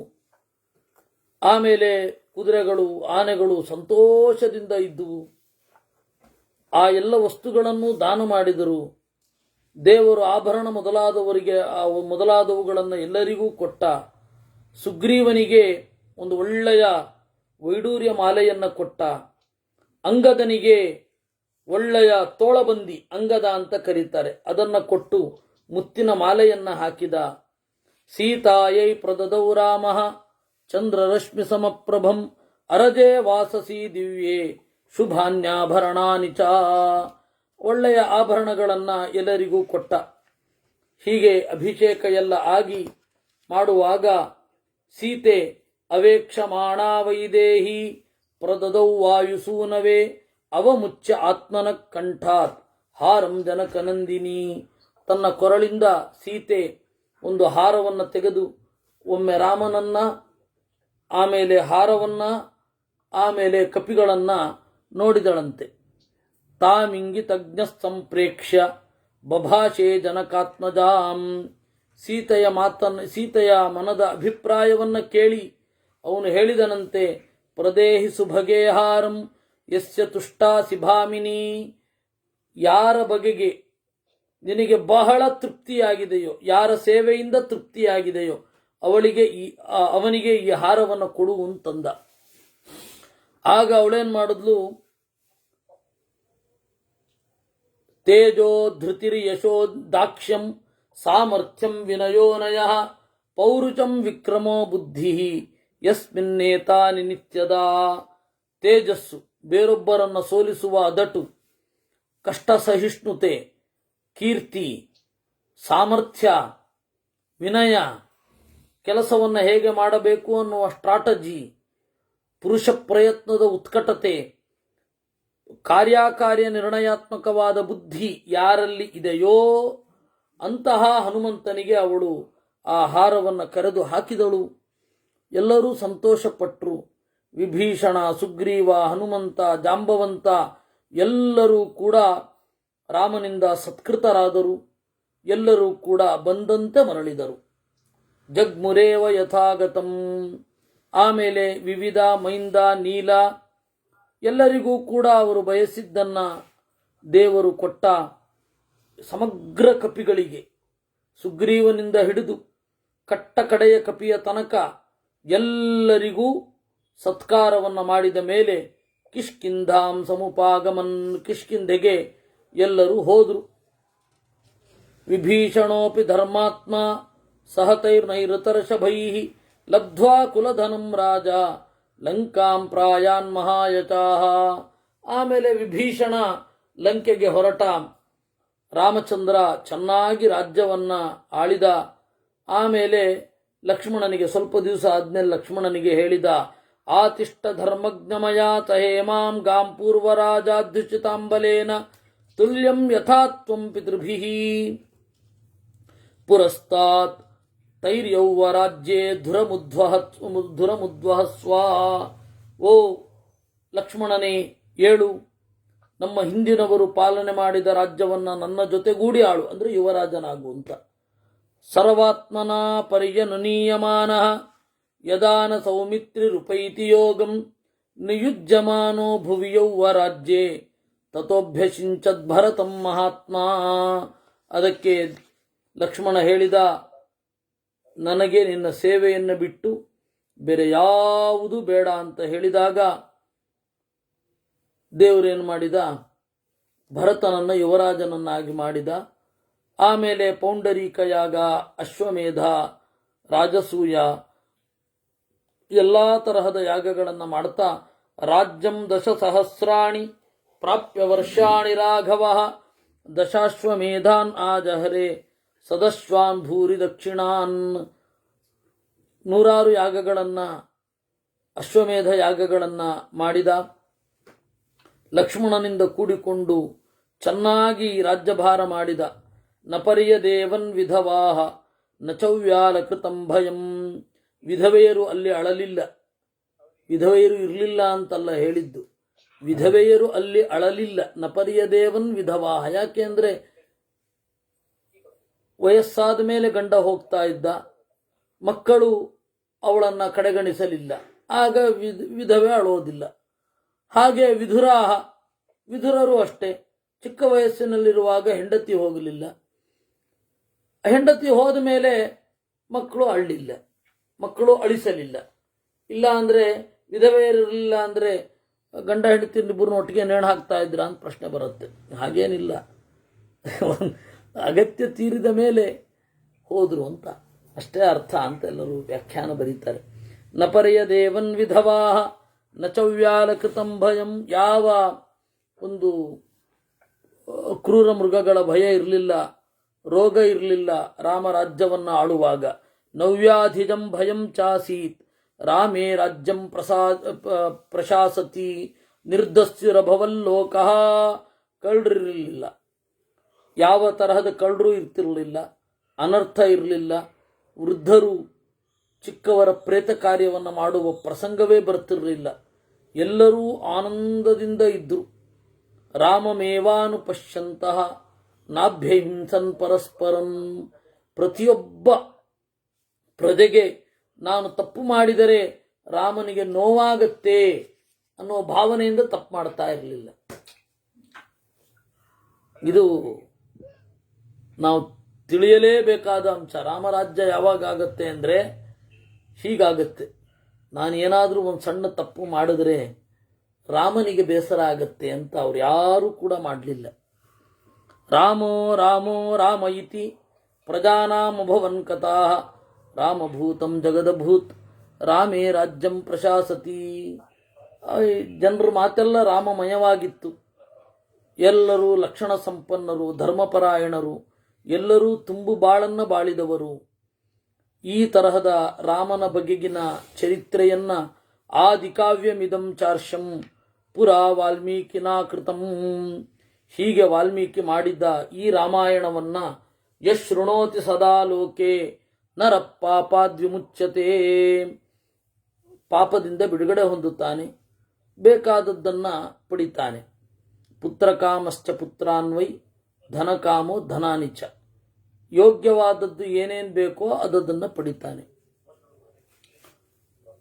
[SPEAKER 1] ಆಮೇಲೆ ಕುದುರೆಗಳು, ಆನೆಗಳು ಸಂತೋಷದಿಂದ ಇದ್ದುವು. ಆ ಎಲ್ಲ ವಸ್ತುಗಳನ್ನು ದಾನ ಮಾಡಿದರು. ದೇವರು ಆಭರಣ ಮೊದಲಾದವುಗಳನ್ನು ಎಲ್ಲರಿಗೂ ಕೊಟ್ಟ. ಸುಗ್ರೀವನಿಗೆ ಒಂದು ಒಳ್ಳೆಯ ವೈಡೂರ್ಯ ಮಾಲೆಯನ್ನು ಕೊಟ್ಟ. ಅಂಗದನಿಗೆ ಒಳ್ಳೆಯ ತೋಳಬಂದಿ, ಅಂಗದ ಅಂತ ಕರೀತಾರೆ, ಅದನ್ನು ಕೊಟ್ಟು ಮುತ್ತಿನ ಮಾಲೆಯನ್ನು ಹಾಕಿದ. ಸೀತಾಯೈ ಪ್ರದದೌ ರಾಮಃ ಚಂದ್ರರಶ್ಮಿ ಸಮಪ್ರಭಂ ಅರಜೆ ವಾಸಸಿ ದಿವ್ಯೆ ಶುಭಾನ್ಯಾಭರಣಾನಿ ಚ. ಒಳ್ಳೆಯ ಆಭರಣಗಳನ್ನು ಎಲ್ಲರಿಗೂ ಕೊಟ್ಟ. ಹೀಗೆ ಅಭಿಷೇಕ ಎಲ್ಲ ಆಗಿ ಮಾಡುವಾಗ ಸೀತೆ ಅವೇಕ್ಷಮಾಣ ವೈದೇಹಿ ಪ್ರದದೌ ವಾಯುಸೂನವೇ ಅವಮುಚ್ಯ ಆತ್ಮನ ಕಂಠಾತ್ ಹಾರಂ ಜನಕನಂದಿನಿ. ತನ್ನ ಕೊರಳಿಂದ ಸೀತೆ ಒಂದು ಹಾರವನ್ನು ತೆಗೆದು ಒಮ್ಮೆ ರಾಮನನ್ನ, ಆಮೇಲೆ ಹಾರವನ್ನ, ಆಮೇಲೆ ಕಪಿಗಳನ್ನ ನೋಡಿದಳಂತೆ. ತಾಮಿಂಗಿತಜ್ಞ ಸಂಪ್ರೇಕ್ಷ್ಯ ಬಭಾಷೆ ಜನಕಾತ್ಮಜಾಂ. ಸೀತೆಯ ಮನದ ಅಭಿಪ್ರಾಯವನ್ನು ಕೇಳಿ ಅವನು ಹೇಳಿದನಂತೆ, ಪ್ರದೇಹಿ ಸುಭಗೇಹಾರಂ ಯಸ್ಯ ತುಷ್ಟಾಸಿ ಭಾಮಿನಿ. ಯಾರ ಬಗೆಗೆ ನಿನಗೆ ಬಹಳ ತೃಪ್ತಿಯಾಗಿದೆಯೋ, ಯಾರ ಸೇವೆಯಿಂದ ತೃಪ್ತಿಯಾಗಿದೆಯೋ ಅವನಿಗೆ ಈ ಹಾರವನ್ನು ಕೊಡು ಅಂತಂದ. ಆಗ ಅವಳೇನ್ ಮಾಡಿದ್ಲು, ತೇಜೋ ಧೃತಿರ್ ಯಶೋ ದಾಕ್ಷ್ಯಂ ಸಾಮರ್ಥ್ಯಂ ವಿನಯೋನಯ ಪೌರುಷಂ ವಿಕ್ರಮೋ ಬುದ್ಧಿ ಯಸ್ಮಿನ್ನೇತಾನಿ ನಿತ್ಯದ. ತೇಜಸ್ಸು, ಬೇರೊಬ್ಬರನ್ನು ಸೋಲಿಸುವ ಅದಟು, ಕಷ್ಟ ಸಹಿಷ್ಣುತೆ, ಕೀರ್ತಿ, ಸಾಮರ್ಥ್ಯ, ವಿನಯ, ಕೆಲಸವನ್ನು ಹೇಗೆ ಮಾಡಬೇಕು ಅನ್ನುವ ಸ್ಟ್ರಾಟಜಿ, ಪುರುಷ ಪ್ರಯತ್ನದ ಉತ್ಕಟತೆ, ಕಾರ್ಯಕಾರ್ಯ ನಿರ್ಣಯಾತ್ಮಕವಾದ ಬುದ್ಧಿ ಯಾರಲ್ಲಿ ಇದೆಯೋ ಅಂತಹ ಹನುಮಂತನಿಗೆ ಅವಳು ಆ ಹಾರವನ್ನು ಕರೆದು ಹಾಕಿದಳು. ಎಲ್ಲರೂ ಸಂತೋಷಪಟ್ಟರು. ವಿಭೀಷಣ, ಸುಗ್ರೀವ, ಹನುಮಂತ, ಜಾಂಬವಂತ ಎಲ್ಲರೂ ಕೂಡ ರಾಮನಿಂದ ಸತ್ಕೃತರಾದರು. ಎಲ್ಲರೂ ಕೂಡ ಬಂದಂತೆ ಮರಳಿದರು. ಜಗ್ಮುರೇವ ಯಥಾಗತಂ. ಆಮೇಲೆ ವಿವಿಧ, ಮೈಂದ, ನೀಲ ಎಲ್ಲರಿಗೂ ಕೂಡ ಅವರು ಬಯಸಿದ್ದನ್ನು ದೇವರು ಕೊಟ್ಟ. ಸಮಗ್ರ ಕಪಿಗಳಿಗೆ, ಸುಗ್ರೀವನಿಂದ ಹಿಡಿದು ಕಟ್ಟ ಕಡೆಯ ಕಪಿಯ ತನಕ ಎಲ್ಲರಿಗೂ ಸತ್ಕಾರವನ್ನು ಮಾಡಿದ ಮೇಲೆ ಕಿಷ್ಕಿಂಧಾಂ ಸಮುಪಾಗಮನ್, ಕಿಷ್ಕಿಂಧೆಗೆ ಎಲ್ಲರೂ ಹೋದರು. ವಿಭೀಷಣೋಪಿ ಧರ್ಮಾತ್ಮ ಸಹತೈರ್ನೈರತರ್ಷಭೈ ಲಬ್ಧ್ವಾ ಕುಲಧನಂ ರಾಜ ಲಂಕಾಂ ಪ್ರಾಯಾನ್ ಮಹಾಯಚಾಹ. ಆಮೇಲೆ ವಿಭೀಷಣ ಲಂಕೆಗೆ ಹೊರಟ. ರಾಮಚಂದ್ರ ಚೆನ್ನಾಗಿ ರಾಜ್ಯವನ್ನ ಆಳಿದ. ಆಮೇಲೆ ಲಕ್ಷ್ಮಣನಿಗೆ ಸ್ವಲ್ಪ ದಿವಸ ಆದ್ಮೇಲೆ ಲಕ್ಷ್ಮಣನಿಗೆ ಹೇಳಿದ, ಆತಿಷ್ಠ ಧರ್ಮಜ್ಞಮಯಾತ ಹೇಮಾಂ ಗಾಂ ಪೂರ್ವರಾಜಾಧ್ಯುಚಿತಾಂಬಲೇನ ತುಲ್ಯಂ ಯಥಾತ್ವಂ ಪಿತೃಭಿಃ ಪುರಸ್ತಾತ್ ತೈರ್ಯೌವರಾಜ್ಯೇ ಧುರಮುದ್ವಹಸ್ವ. ಓ ಲಕ್ಷ್ಮಣನೇ, ಏಳು, ನಮ್ಮ ಹಿಂದಿನವರು ಪಾಲನೆ ಮಾಡಿದ ರಾಜ್ಯವನ್ನು ನನ್ನ ಜೊತೆಗೂಡಿ ಆಳು, ಅಂದರೆ ಯುವರಾಜನಾಗು ಅಂತ. ಸರ್ವಾತ್ಮನ ಪರ್ಯನುನೀಯಮಾನ ಯದಾನ ಸೌಮಿತ್ರಿರುಪೈತಿ ಯೋಗಂ ನಿಯುಜ್ಯಮಾನೋ ಭುವಿ ಯೌವರಾಜ್ಯೇ ತತೋಭ್ಯಸಿಂಚದ್ ಭರತಂ ಮಹಾತ್ಮ. ಅದಕ್ಕೆ ಲಕ್ಷ್ಮಣ ಹೇಳಿದ, ನನಗೆ ನಿನ್ನ ಸೇವೆಯನ್ನು ಬಿಟ್ಟು ಬೇರೆ ಯಾವುದೂ ಬೇಡ ಅಂತ ಹೇಳಿದಾಗ ದೇವರೇನು ಮಾಡಿದ, ಭರತನನ್ನು ಯುವರಾಜನನ್ನಾಗಿ ಮಾಡಿದ. ಆಮೇಲೆ ಪೌಂಡರೀಕ ಯಾಗ, ಅಶ್ವಮೇಧ, ರಾಜಸೂಯ ಎಲ್ಲ ತರಹದ ಯಾಗಗಳನ್ನು ಮಾಡ್ತಾ ರಾಜ್ಯಂ ದಶಸಹಸ್ರಾಣಿ ಪ್ರಾಪ್ಯ ವರ್ಷಾಣಿ ರಾಘವ ದಶಾಶ್ವಮೇಧಾನ್ ಆಜಹರೆ ಸದಶ್ವಾನ್ ಭೂರಿ ದಕ್ಷಿಣಾನ್. 100 ಯಾಗಗಳನ್ನು, ಅಶ್ವಮೇಧ ಯಾಗಗಳನ್ನು ಮಾಡಿದ. ಲಕ್ಷ್ಮಣನಿಂದ ಕೂಡಿಕೊಂಡು ಚೆನ್ನಾಗಿ ರಾಜ್ಯಭಾರ ಮಾಡಿದ. ನಪರ್ಯ ದೇವನ್ ವಿಧವಾಹ ನಚವ್ಯಾಲ ಕೃತಂ ಭಯಂ. ವಿಧವೆಯರು ಅಲ್ಲಿ ಅಳಲಿಲ್ಲ. ವಿಧವೆಯರು ಇರಲಿಲ್ಲ ಅಂತಲ್ಲ ಹೇಳಿದ್ದು, ವಿಧವೆಯರು ಅಲ್ಲಿ ಅಳಲಿಲ್ಲ. ನಪರ್ಯ ದೇವನ್ ವಿಧವಾಹ. ಯಾಕೆ ಅಂದರೆ ವಯಸ್ಸಾದ ಮೇಲೆ ಗಂಡ ಹೋಗ್ತಾ ಇದ್ದ, ಮಕ್ಕಳು ಅವಳನ್ನು ಕಡೆಗಣಿಸಲಿಲ್ಲ, ಆಗ ವಿಧವೆ ಅಳೋದಿಲ್ಲ. ಹಾಗೆ ವಿಧುರರು ಅಷ್ಟೇ, ಚಿಕ್ಕ ವಯಸ್ಸಿನಲ್ಲಿರುವಾಗ ಹೆಂಡತಿ ಹೋಗಲಿಲ್ಲ, ಹೆಂಡತಿ ಹೋದ ಮೇಲೆ ಮಕ್ಕಳು ಅಳ್ಳಿಲ್ಲ, ಮಕ್ಕಳು ಅಳಿಸಲಿಲ್ಲ. ಇಲ್ಲ ಅಂದರೆ ವಿಧವೆಯರಿರಲಿಲ್ಲ ಅಂದರೆ ಗಂಡ ಹೆಂಡತಿ ಇಬ್ಬರನ್ನ ಒಟ್ಟಿಗೆ ನೇಣು ಹಾಕ್ತಾ ಇದ್ರ ಅಂತ ಪ್ರಶ್ನೆ ಬರುತ್ತೆ. ಹಾಗೇನಿಲ್ಲ, ಅಗತ್ಯ ತೀರಿದ ಮೇಲೆ ಹೋದರು ಅಂತ ಅಷ್ಟೇ ಅರ್ಥ ಅಂತ ಎಲ್ಲರೂ ವ್ಯಾಖ್ಯಾನ ಬರೀತಾರೆ. ನಪರ್ಯ ದೇವನ್ ವಿಧವಾಹ ನಚವ್ಯಾಲ ಕೃತಂ ಭಯಂ. ಯಾವ ಒಂದು ಕ್ರೂರ ಮೃಗಗಳ ಭಯ ಇರಲಿಲ್ಲ, ರೋಗ ಇರಲಿಲ್ಲ ರಾಮರಾಜ್ಯವನ್ನು ಆಳುವಾಗ. ನವ್ಯಾಧಿಜಂ ಭಯಂ ಚಾಸೀತ್ ರಾಮೇ ರಾಜ್ಯಂ ಪ್ರಶಾಸತಿ ನಿರ್ದಸ್ಯುರಭವಲ್ಲೋಕಃ. ಕಳ್ಳರಿರಲಿಲ್ಲ, ಯಾವ ತರಹದ ಕಳ್ಳರು ಇರ್ತಿರಲಿಲ್ಲ, ಅನರ್ಥ ಇರಲಿಲ್ಲ. ವೃದ್ಧರು ಚಿಕ್ಕವರ ಪ್ರೇತ ಕಾರ್ಯವನ್ನು ಮಾಡುವ ಪ್ರಸಂಗವೇ ಬರ್ತಿರಲಿಲ್ಲ. ಎಲ್ಲರೂ ಆನಂದದಿಂದ ಇದ್ದರು. ರಾಮಮೇವಾನುಪಶ್ಯಂತಹ ನಾಭ್ಯಹಿಂಸನ್ ಪರಸ್ಪರಂ. ಪ್ರತಿಯೊಬ್ಬ ಪ್ರಜೆಗೆ ನಾನು ತಪ್ಪು ಮಾಡಿದರೆ ರಾಮನಿಗೆ ನೋವಾಗತ್ತೆ ಅನ್ನೋ ಭಾವನೆಯಿಂದ ತಪ್ಪು ಮಾಡ್ತಾ ಇರಲಿಲ್ಲ. ಇದು ನಾವು ತಿಳಿಯಲೇಬೇಕಾದ ಅಂಶ. ರಾಮರಾಜ್ಯ ಯಾವಾಗ ಆಗತ್ತೆ ಅಂದರೆ ಹೀಗಾಗತ್ತೆ. ನಾನು ಏನಾದರೂ ಒಂದು ಸಣ್ಣ ತಪ್ಪು ಮಾಡಿದ್ರೆ ರಾಮನಿಗೆ ಬೇಸರ ಆಗತ್ತೆ ಅಂತ ಅವ್ರು ಯಾರೂ ಕೂಡ ಮಾಡಲಿಲ್ಲ. ರಾಮೋ ರಾಮೋ ರಾಮ ಇತಿ ಪ್ರಜಾನಾಮಭವನ್ ಕಥಾಃ ರಾಮಭೂತಂ ಜಗದಭೂತ್ ರಾಮೇ ರಾಜ್ಯಂ ಪ್ರಶಾಸತಿ. ಜನರ ಮಾತೆಲ್ಲ ರಾಮಮಯವಾಗಿತ್ತು. ಎಲ್ಲರೂ ಲಕ್ಷಣ ಸಂಪನ್ನರು, ಧರ್ಮಪರಾಯಣರು, ಎಲ್ಲರೂ ತುಂಬು ಬಾಳನ್ನು ಬಾಳಿದವರು. ಈ ತರಹದ ರಾಮನ ಬಗೆಗಿನ ಚರಿತ್ರೆಯನ್ನು ಆದಿಕಾವ್ಯಮಿದಂ ಚಾರ್ಷಂ ಪುರಾ ವಾಲ್ಮೀಕಿನಾ ಕೃತಂ. ಹೀಗೆ ವಾಲ್ಮೀಕಿ ಮಾಡಿದ್ದ ಈ ರಾಮಾಯಣವನ್ನ ಯಶ್ ಶೃಣೋತಿ ಸದಾ ಲೋಕೆ ನರ ಪಾಪಾದ್ವಿಮುಚ್ಯತೆ. ಪಾಪದಿಂದ ಬಿಡುಗಡೆ ಹೊಂದುತ್ತಾನೆ, ಬೇಕಾದದ್ದನ್ನ ಪಡಿತಾನೆ. ಪುತ್ರಕಾಮಶ್ಚ ಪುತ್ರಾನ್ವೈ ಧನಕಾಮೋ ಧನಾನಿಚ. ಯೋಗ್ಯವಾದದ್ದು ಏನೇನು ಬೇಕೋ ಅದನ್ನು ಪಡಿತಾನೆ.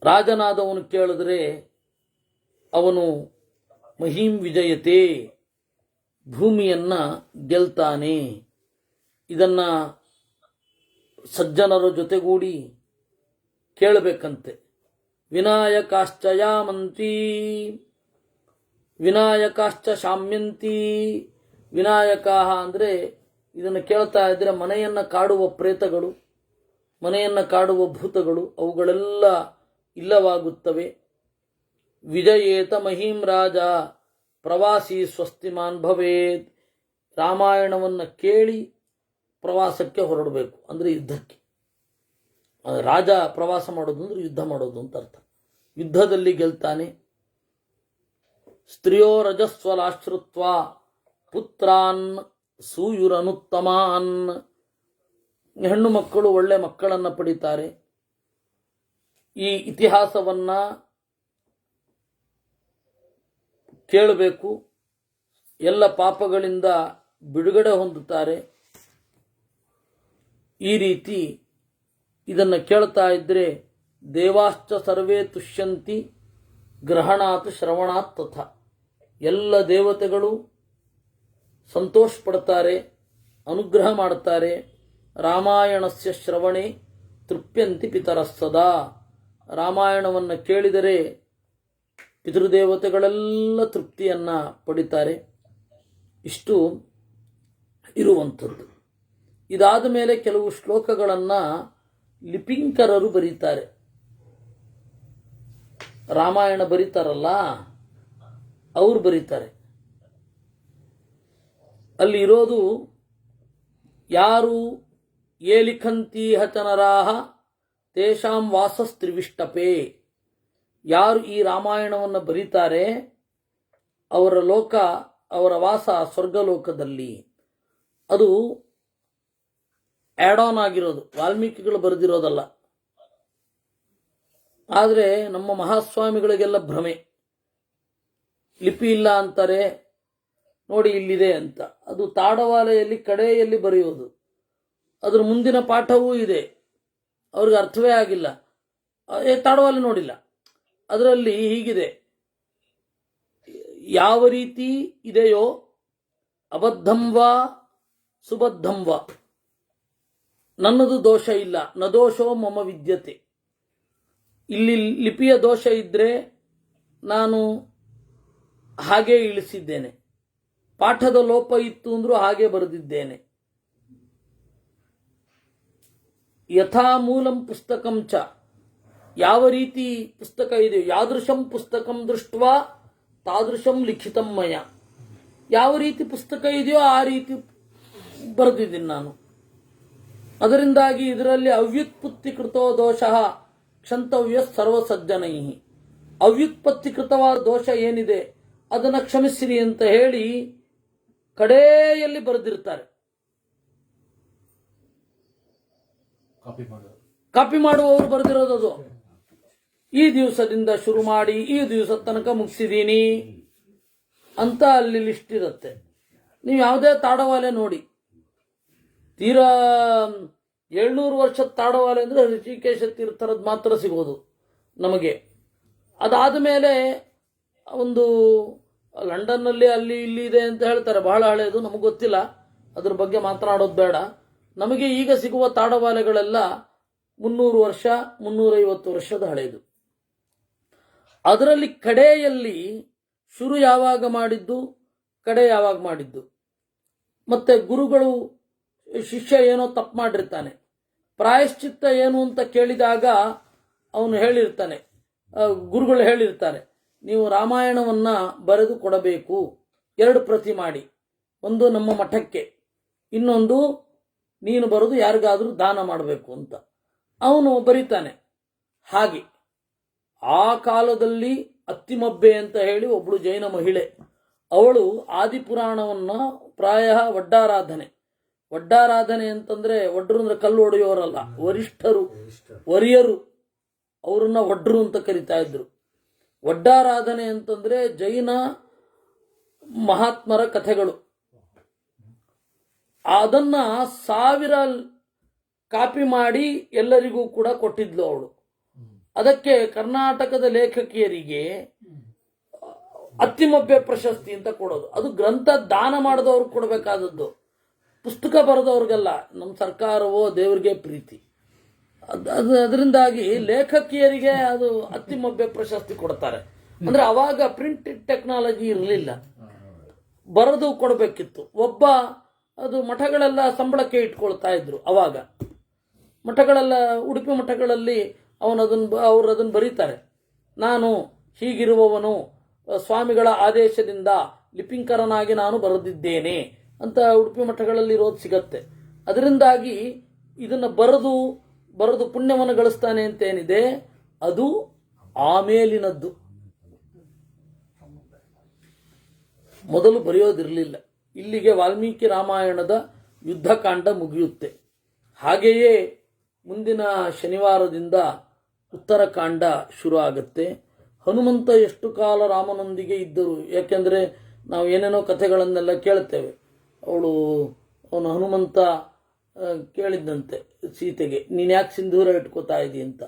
[SPEAKER 1] ರಾಜನಾದವನು ಕೇಳಿದ್ರೆ ಅವನು ಮಹೀಂ ವಿಜಯತೆ, ಭೂಮಿಯನ್ನ ಗೆಲ್ತಾನೆ. ಇದನ್ನ ಸಜ್ಜನರ ಜೊತೆಗೂಡಿ ಕೇಳಬೇಕಂತೆ. ವಿನಾಯಕಾಶ್ಚ ಯಾಮಂತಿ ವಿನಾಯಕಾಶ್ಚ ಶಾಮ್ಯಂತಿ. ವಿನಾಯಕ ಅಂದರೆ ಇದನ್ನು ಕೇಳ್ತಾ ಇದ್ರೆ ಮನೆಯನ್ನು ಕಾಡುವ ಪ್ರೇತಗಳು, ಮನೆಯನ್ನು ಕಾಡುವ ಭೂತಗಳು ಅವುಗಳೆಲ್ಲ ಇಲ್ಲವಾಗುತ್ತವೆ. ವಿಜಯೇತ ಮಹೀಂ ರಾಜ ಪ್ರವಾಸಿ ಸ್ವಸ್ತಿಮಾನ್ ಭವೇತ್. ರಾಮಾಯಣವನ್ನು ಕೇಳಿ ಪ್ರವಾಸಕ್ಕೆ ಹೊರಡಬೇಕು, ಅಂದರೆ ಯುದ್ಧಕ್ಕೆ. ರಾಜ ಪ್ರವಾಸ ಮಾಡೋದು ಅಂದ್ರೆ ಯುದ್ಧ ಮಾಡೋದು ಅಂತ ಅರ್ಥ. ಯುದ್ಧದಲ್ಲಿ ಗೆಲ್ತಾನೆ. ಸ್ತ್ರೀಯೋ ರಜಸ್ವಲಾಶ್ರುತ್ವ ಪುತ್ರಾನ್ ಸೂಯುರನುತ್ತಮಾನ್. ಹೆಣ್ಣು ಮಕ್ಕಳು ಒಳ್ಳೆ ಮಕ್ಕಳನ್ನು ಪಡಿತಾರೆ. ಈ ಇತಿಹಾಸವನ್ನ ಕೇಳಬೇಕು. ಎಲ್ಲ ಪಾಪಗಳಿಂದ ಬಿಡುಗಡೆ ಹೊಂದುತ್ತಾರೆ. ಈ ರೀತಿ ಇದನ್ನು ಕೇಳ್ತಾ ಇದ್ರೆ ದೇವಾಶ್ಚ ಸರ್ವೇ ತುಷ್ಯಂತಿ ಗ್ರಹಣಾತ್ ಶ್ರವಣಾತ್ ತಥಾ. ಎಲ್ಲ ದೇವತೆಗಳು ಸಂತೋಷ ಪಡ್ತಾರೆ, ಅನುಗ್ರಹ ಮಾಡ್ತಾರೆ. ರಾಮಾಯಣಸ್ಯ ಶ್ರವಣೆ ತೃಪ್ಯಂತಿ ಪಿತರಸ್ಸದಾ. ರಾಮಾಯಣವನ್ನು ಕೇಳಿದರೆ ಪಿತೃದೇವತೆಗಳೆಲ್ಲ ತೃಪ್ತಿಯನ್ನ ಪಡಿತಾರೆ. ಇಷ್ಟು ಇರುವಂಥದ್ದು. ಇದಾದ ಮೇಲೆ ಕೆಲವು ಶ್ಲೋಕಗಳನ್ನು ಲಿಪಿಂಕರರು ಬರೀತಾರೆ. ರಾಮಾಯಣ ಬರೀತಾರಲ್ಲ ಅವರು ಬರೀತಾರೆ. ಅಲ್ಲಿ ಇರೋದು ಯಾರು ಯೇ ಲಿಖಂತಿ ಹಚನರಾಹ ತೇಷಾಂ ವಾಸಸ್ತ್ರಿವಿಷ್ಟಪೇ. ಯಾರು ಈ ರಾಮಾಯಣವನ್ನು ಬರೀತಾರೆ ಅವರ ಲೋಕ, ಅವರ ವಾಸ ಸ್ವರ್ಗಲೋಕದಲ್ಲಿ. ಅದು ಆ್ಯಡ್ ಆನ್ ಆಗಿರೋದು, ವಾಲ್ಮೀಕಿಗಳು ಬರೆದಿರೋದಲ್ಲ. ಆದರೆ ನಮ್ಮ ಮಹಾಸ್ವಾಮಿಗಳಿಗೆಲ್ಲ ಭ್ರಮೆ. ಲಿಪಿ ಇಲ್ಲ ಅಂತಾರೆ, ನೋಡಿ ಇಲ್ಲಿದೆ ಅಂತ. ಅದು ತಾಡವಾಲೆಯಲ್ಲಿ ಕಡೆಯಲ್ಲಿ ಬರೆಯೋದು. ಅದರ ಮುಂದಿನ ಪಾಠವೂ ಇದೆ, ಅವ್ರಿಗೆ ಅರ್ಥವೇ ಆಗಿಲ್ಲ. ತಾಡವಾಲೆ ನೋಡಿಲ್ಲ. ಅದರಲ್ಲಿ ಹೀಗಿದೆ, ಯಾವ ರೀತಿ ಇದೆಯೋ ಅಬದ್ಧಂ ವಾ ಸುಬದ್ಧಂ ವಾ, ನನ್ನದು ದೋಷ ಇಲ್ಲ. ನ ದೋಷೋ ಮಮ ವಿದ್ಯತೆ. ಇಲ್ಲಿ ಲಿಪಿಯ ದೋಷ ಇದ್ರೆ ನಾನು ಹಾಗೆ ಇಳಿಸಿದ್ದೇನೆ, ಪಾಠದ ಲೋಪ ಇತ್ತು ಅಂದ್ರೂ ಹಾಗೆ ಬರೆದಿದ್ದೇನೆ. ಯಥಾ ಮೂಲಂ ಪುಸ್ತಕಂ ಚ. ಯಾವ ರೀತಿ ಪುಸ್ತಕ ಇದೆಯೋ, ಯಾದೃಶಂ ಪುಸ್ತಕಂ ದೃಷ್ಟ್ವಾ ತಾದೃಶಂ ಲಿಖಿತಂ ಮಯ. ಯಾವ ರೀತಿ ಪುಸ್ತಕ ಇದೆಯೋ ಆ ರೀತಿ ಬರೆದಿದ್ದೀನಿ ನಾನು. ಅದರಿಂದಾಗಿ ಇದರಲ್ಲಿ ಅವ್ಯುತ್ಪತ್ತಿಕೃತೋ ದೋಷ ಕ್ಷಂತವ್ಯ ಸರ್ವಸಜ್ಜನೈ. ಅವ್ಯುತ್ಪತ್ತಿಕೃತವಾದ ದೋಷ ಏನಿದೆ ಅದನ್ನು ಕ್ಷಮಿಸಿರಿ ಅಂತ ಹೇಳಿ ಕಡೆಯಲ್ಲಿ ಬರೆದಿರ್ತಾರೆ. ಕಾಪಿ ಮಾಡುವವರು ಬರೆದಿರೋದು. ಈ ದಿವಸದಿಂದ ಶುರು ಮಾಡಿ ಈ ದಿವಸ ತನಕ ಮುಗಿಸಿದೀನಿ ಅಂತ ಅಲ್ಲಿ ಲಿಸ್ಟ್ ಇರುತ್ತೆ. ನೀವು ಯಾವುದೇ ತಾಡವಾಲೆ ನೋಡಿ, ತೀರಾ 700 ವರ್ಷದ ತಾಡವಾಲೆ ಅಂದರೆ ಋಷಿಕೇಶ ತೀರ್ಥರದ್ದು ಮಾತ್ರ ಸಿಗೋದು ನಮಗೆ. ಅದಾದ ಮೇಲೆ ಒಂದು ಲಂಡನ್ನಲ್ಲಿ ಅಲ್ಲಿ ಇಲ್ಲಿ ಇದೆ ಅಂತ ಹೇಳ್ತಾರೆ, ಬಹಳ ಹಳೆಯದು, ನಮಗೆ ಗೊತ್ತಿಲ್ಲ, ಅದ್ರ ಬಗ್ಗೆ ಮಾತನಾಡೋದು ಬೇಡ. ನಮಗೆ ಈಗ ಸಿಗುವ ತಾಡವಾಲೆಗಳೆಲ್ಲ 300 ವರ್ಷ 350 ವರ್ಷದ ಹಳೆಯದು. ಅದರಲ್ಲಿ ಕಡೆಯಲ್ಲಿ ಶುರು ಯಾವಾಗ ಮಾಡಿದ್ದು, ಕಡೆ ಯಾವಾಗ ಮಾಡಿದ್ದು, ಮತ್ತೆ ಗುರುಗಳು ಶಿಷ್ಯ ಏನೋ ತಪ್ಪು ಮಾಡಿರ್ತಾನೆ, ಪ್ರಾಯಶ್ಚಿತ್ತ ಏನು ಅಂತ ಕೇಳಿದಾಗ ಅವನು ಹೇಳಿರ್ತಾನೆ, ಗುರುಗಳು ಹೇಳಿರ್ತಾರೆ, ನೀವು ರಾಮಾಯಣವನ್ನ ಬರೆದು ಕೊಡಬೇಕು, 2 ಪ್ರತಿ ಮಾಡಿ, ಒಂದು ನಮ್ಮ ಮಠಕ್ಕೆ, ಇನ್ನೊಂದು ನೀನು ಬರೆದು ಯಾರಿಗಾದರೂ ದಾನ ಮಾಡಬೇಕು ಅಂತ. ಅವನು ಬರೀತಾನೆ. ಹಾಗೆ ಆ ಕಾಲದಲ್ಲಿ ಅತ್ತಿಮಬ್ಬೆ ಅಂತ ಹೇಳಿ ಒಬ್ಬಳು ಜೈನ ಮಹಿಳೆ, ಅವಳು ಆದಿಪುರಾಣವನ್ನು ಪ್ರಾಯ ವಡ್ಡಾರಾಧನೆ ಅಂತಂದ್ರೆ ಒಡ್ರು ಅಂದ್ರೆ ಕಲ್ಲು ಹೊಡೆಯೋರಲ್ಲ, ವರಿಷ್ಠರು ವರಿಯರು, ಅವರನ್ನ ಒಡ್ರು ಅಂತ ಕರಿತಾ ಇದ್ರು. ವಡ್ಡಾರಾಧನೆ ಅಂತಂದ್ರೆ ಜೈನ ಮಹಾತ್ಮರ ಕಥೆಗಳು. ಅದನ್ನ 1000 ಕಾಪಿ ಮಾಡಿ ಎಲ್ಲರಿಗೂ ಕೂಡ ಕೊಟ್ಟಿದ್ಲು ಅವಳು. ಅದಕ್ಕೆ ಕರ್ನಾಟಕದ ಲೇಖಕಿಯರಿಗೆ ಅತ್ತಿಮಬ್ಬೆ ಪ್ರಶಸ್ತಿ ಅಂತ ಕೊಡೋದು. ಅದು ಗ್ರಂಥ ದಾನ ಮಾಡಿದವ್ರು ಕೊಡಬೇಕಾದದ್ದು, ಪುಸ್ತಕ ಬರೆದವ್ರಿಗೆಲ್ಲ. ನಮ್ಮ ಸರ್ಕಾರವೋ ದೇವರಿಗೆ ಪ್ರೀತಿ, ಅದರಿಂದಾಗಿ ಲೇಖಕಿಯರಿಗೆ ಅದು ಅತ್ತಿಮಬ್ಬೆ ಪ್ರಶಸ್ತಿ ಕೊಡ್ತಾರೆ. ಅಂದ್ರೆ ಅವಾಗ ಪ್ರಿಂಟ್ ಟೆಕ್ನಾಲಜಿ ಇರಲಿಲ್ಲ, ಬರೆದು ಕೊಡಬೇಕಿತ್ತು. ಒಬ್ಬ ಅದು ಮಠಗಳೆಲ್ಲ ಸಂಬಳಕ್ಕೆ ಇಟ್ಕೊಳ್ತಾ ಇದ್ರು ಅವಾಗ. ಮಠಗಳೆಲ್ಲ, ಉಡುಪಿ ಮಠಗಳಲ್ಲಿ ಅವರು ಅದನ್ನು ಬರೀತಾರೆ, ನಾನು ಹೀಗಿರುವವನು ಸ್ವಾಮಿಗಳ ಆದೇಶದಿಂದ ಲಿಪಿಂಕರನಾಗಿ ನಾನು ಬರೆದಿದ್ದೇನೆ ಅಂತ ಉಡುಪಿ ಮಠಗಳಲ್ಲಿ ಇರೋದು ಸಿಗತ್ತೆ. ಅದರಿಂದಾಗಿ ಇದನ್ನು ಬರೆದು ಪುಣ್ಯವನ್ನು ಗಳಿಸ್ತಾನೆ ಅಂತೇನಿದೆ ಅದು ಆಮೇಲಿನದ್ದು. ಮೊದಲು ಬರೆಯೋದಿರಲಿಲ್ಲ. ಇಲ್ಲಿಗೆ ವಾಲ್ಮೀಕಿ ರಾಮಾಯಣದ ಯುದ್ಧಕಾಂಡ ಮುಗಿಯುತ್ತೆ. ಹಾಗೆಯೇ ಮುಂದಿನ ಶನಿವಾರದಿಂದ ಉತ್ತರಕಾಂಡ ಶುರು ಆಗುತ್ತೆ. ಹನುಮಂತ ಎಷ್ಟು ಕಾಲ ರಾಮನೊಂದಿಗೆ ಇದ್ದರು? ಯಾಕೆಂದರೆ ನಾವು ಏನೇನೋ ಕಥೆಗಳನ್ನೆಲ್ಲ ಕೇಳ್ತೇವೆ. ಅವನು ಹನುಮಂತ ಕೇಳಿದ್ದಂತೆ ಸೀತೆಗೆ, ನೀನು ಯಾಕೆ ಸಿಂಧೂರ ಇಟ್ಕೋತಾ ಇದ್ದೀ ಅಂತ,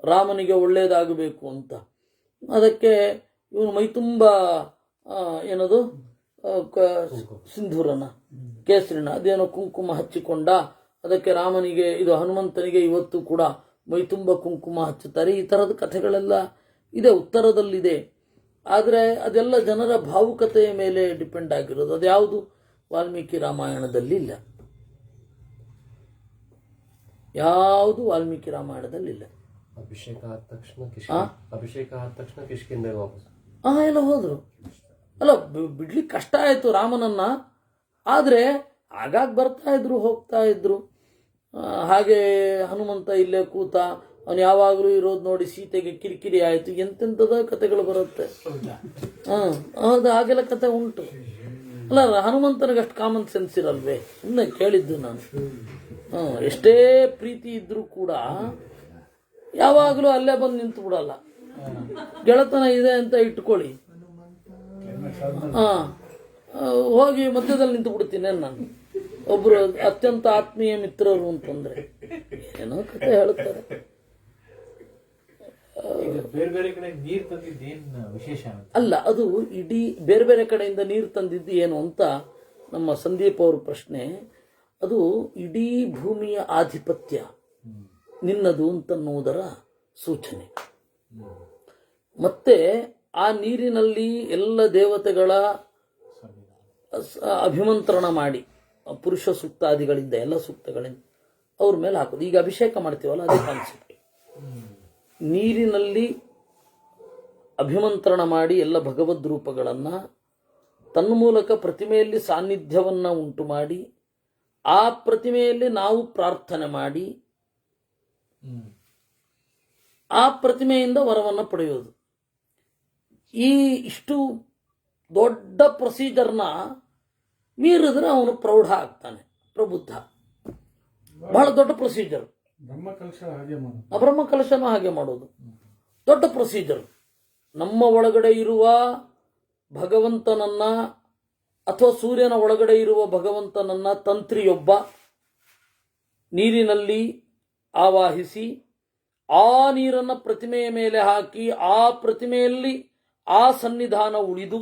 [SPEAKER 1] ರಾಮನಿಗೆ ಒಳ್ಳೆಯದಾಗಬೇಕು ಅಂತ. ಅದಕ್ಕೆ ಇವನು ಮೈತುಂಬ ಏನದು ಸಿಂಧೂರನ ಕೇಸರಿನ ಅದೇನೋ ಕುಂಕುಮ ಹಚ್ಚಿಕೊಂಡ. ಅದಕ್ಕೆ ರಾಮನಿಗೆ, ಇದು ಹನುಮಂತನಿಗೆ ಇವತ್ತು ಕೂಡ ಮೈತುಂಬ ಕುಂಕುಮ ಹಚ್ಚುತ್ತಾರೆ. ಈ ಥರದ ಕಥೆಗಳೆಲ್ಲ ಇದೆ, ಉತ್ತರದಲ್ಲಿದೆ. ಆದರೆ ಅದೆಲ್ಲ ಜನರ ಭಾವುಕತೆಯ ಮೇಲೆ ಡಿಪೆಂಡ್ ಆಗಿರೋದು. ಅದ್ಯಾವುದು ವಾಲ್ಮೀಕಿ ರಾಮಾಯಣದಲ್ಲಿ ಇಲ್ಲ, ಯಾವುದು ವಾಲ್ಮೀಕಿ ರಾಮಾಯಣದಲ್ಲಿ ಇಲ್ಲ.
[SPEAKER 2] ಅಭಿಷೇಕ ಆದ ತಕ್ಷಣ ಕಿಷ್ಕಿಂಧೆ ವಾಪಸ್
[SPEAKER 1] ಎಲ್ಲ ಹೋದ್ರು. ಅಲ್ಲ, ಬಿಡ್ಲಿಕ್ಕೆ ಕಷ್ಟ ಆಯ್ತು ರಾಮನನ್ನ. ಆದರೆ ಆಗಾಗ ಬರ್ತಾ ಇದ್ರು, ಹೋಗ್ತಾ ಇದ್ರು. ಹಾಗೆ ಹನುಮಂತ ಇಲ್ಲೇ ಕೂತ, ಅವನು ಯಾವಾಗಲೂ ಇರೋದು ನೋಡಿ ಸೀತೆಗೆ ಕಿರಿಕಿರಿ ಆಯಿತು. ಎಂತೆಂಥದ ಕಥೆಗಳು ಬರುತ್ತೆ. ಹೌದು, ಹಾಗೆಲ್ಲ ಕತೆ ಉಂಟು. ಅಲ್ಲ, ಹನುಮಂತನಿಗೆ ಅಷ್ಟು ಕಾಮನ್ ಸೆನ್ಸ್ ಇರಲ್ವೇ? ಸುಮ್ಮನೆ ಕೇಳಿದ್ದು ನಾನು. ಎಷ್ಟೇ ಪ್ರೀತಿ ಇದ್ರೂ ಕೂಡ ಯಾವಾಗಲೂ ಅಲ್ಲೇ ಬಂದು ನಿಂತು ಬಿಡಲ್ಲ. ಗೆಳತನ ಇದೆ ಅಂತ ಇಟ್ಕೊಳ್ಳಿ, ಹೋಗಿ ಮಧ್ಯದಲ್ಲಿ ನಿಂತು ಬಿಡ್ತೀನಿ ನಾನು. ಒಬ್ರು ಅತ್ಯಂತ ಆತ್ಮೀಯ ಮಿತ್ರರು ಅಂತಂದ್ರೆ ಏನೋ ಕತೆ ಹೇಳ್ತಾರೆ. ಅಲ್ಲ, ಅದು ಇಡೀ ಬೇರೆ ಬೇರೆ ಕಡೆಯಿಂದ ನೀರು ತಂದಿದ್ದು ಏನು ಅಂತ ನಮ್ಮ ಸಂದೀಪ್ ಅವ್ರ ಪ್ರಶ್ನೆ. ಅದು ಇಡೀ ಭೂಮಿಯ ಆಧಿಪತ್ಯ ನಿನ್ನದು ಅಂತನ್ನುವುದರ ಸೂಚನೆ. ಮತ್ತೆ ಆ ನೀರಿನಲ್ಲಿ ಎಲ್ಲ ದೇವತೆಗಳ ಅಭಿಮಂತ್ರಣ ಮಾಡಿ, ಪುರುಷ ಸೂಕ್ತಾದಿಗಳಿಂದ, ಎಲ್ಲ ಸೂಕ್ತಗಳಿಂದ ಅವ್ರ ಮೇಲೆ ಹಾಕೋದು. ಈಗ ಅಭಿಷೇಕ ಮಾಡ್ತೀವಲ್ಲ, ಅದೇ ಕಾನ್ಸೆಪ್ಟ್. ನೀರಿನಲ್ಲಿ ಅಭಿಮಂತ್ರಣ ಮಾಡಿ ಎಲ್ಲ ಭಗವದ್ ರೂಪಗಳನ್ನು ತನ್ಮೂಲಕ ಪ್ರತಿಮೆಯಲ್ಲಿ ಸಾನ್ನಿಧ್ಯವನ್ನು ಉಂಟು ಮಾಡಿ, ಆ ಪ್ರತಿಮೆಯಲ್ಲಿ ನಾವು ಪ್ರಾರ್ಥನೆ ಮಾಡಿ ಆ ಪ್ರತಿಮೆಯಿಂದ ವರವನ್ನು ಪಡೆಯೋದು. ಈ ಇಷ್ಟು ದೊಡ್ಡ ಪ್ರೊಸೀಜರ್ನ ಮೀರಿದ್ರೆ ಅವನು ಪ್ರೌಢ ಆಗ್ತಾನೆ, ಪ್ರಬುದ್ಧ. ಬಹಳ ದೊಡ್ಡ ಪ್ರೊಸೀಜರ್. ಬ್ರಹ್ಮಕಲಶನೂ ಹಾಗೆ ಮಾಡೋದು ದೊಡ್ಡ ಪ್ರೊಸೀಜರ್. ನಮ್ಮ ಒಳಗಡೆ ಇರುವ ಭಗವಂತನನ್ನ ಅಥವಾ ಸೂರ್ಯನ ಒಳಗಡೆ ಇರುವ ಭಗವಂತನನ್ನ ತಂತ್ರಿಯೊಬ್ಬ ನೀರಿನಲ್ಲಿ ಆವಾಹಿಸಿ, ಆ ನೀರನ್ನು ಪ್ರತಿಮೆಯ ಮೇಲೆ ಹಾಕಿ, ಆ ಪ್ರತಿಮೆಯಲ್ಲಿ ಆ ಸನ್ನಿಧಾನ ಉಳಿದು,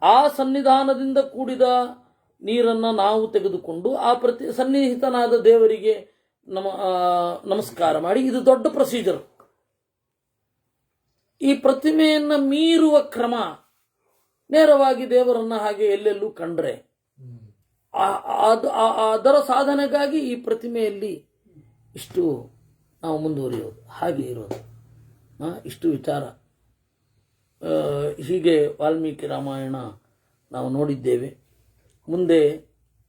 [SPEAKER 1] ಆ ಸನ್ನಿಧಾನದಿಂದ ಕೂಡಿದ ನೀರನ್ನು ನಾವು ತೆಗೆದುಕೊಂಡು ಆ ಸನ್ನಿಹಿತನಾದ ದೇವರಿಗೆ ನಮಸ್ಕಾರ ಮಾಡಿ. ಇದು ದೊಡ್ಡ ಪ್ರೊಸೀಜರ್. ಈ ಪ್ರತಿಮೆಯನ್ನು ಮೀರುವ ಕ್ರಮ, ನೇರವಾಗಿ ದೇವರನ್ನ ಹಾಗೆ ಎಲ್ಲೆಲ್ಲೂ ಕಂಡ್ರೆ ಅದರ ಸಾಧನೆಗಾಗಿ ಈ ಪ್ರತಿಮೆಯಲ್ಲಿ ಇಷ್ಟು ನಾವು ಮುಂದುವರಿಯೋದು, ಹಾಗೆ ಇರೋದು. ಇಷ್ಟು ವಿಚಾರ. ಹೀಗೆ ವಾಲ್ಮೀಕಿ ರಾಮಾಯಣ ನಾವು ನೋಡಿದ್ದೇವೆ. ಮುಂದೆ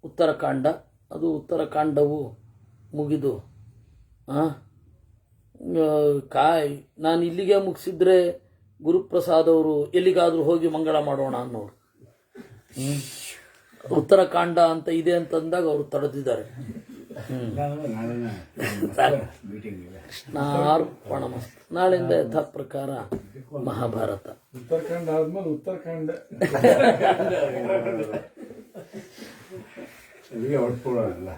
[SPEAKER 1] ಉತ್ತರಕಾಂಡ. ಅದು ಉತ್ತರಕಾಂಡವು ಮುಗಿದು ನಾನು ಇಲ್ಲಿಗೆ ಮುಗಿಸಿದ್ರೆ ಗುರುಪ್ರಸಾದ್ ಅವರು ಎಲ್ಲಿಗಾದರೂ ಹೋಗಿ ಮಂಗಳ ಮಾಡೋಣ ಅನ್ನೋರು. ಉತ್ತರಾಖಂಡ ಅಂತ ಇದೆ ಅಂತಂದಾಗ ಅವರು ತಡೆದಿದ್ದಾರೆ. ಕೃಷ್ಣಾರ್ಪಣಮಸ್ತು. ನಾಳೆಯಿಂದ ಯಥಾ ಪ್ರಕಾರ ಮಹಾಭಾರತ.
[SPEAKER 3] ಉತ್ತರಾಖಂಡ ಆದ್ಮೇಲೆ ಉತ್ತರಾಖಂಡ ಹೊಡ್ಕೊಳ್ಳೋಣ.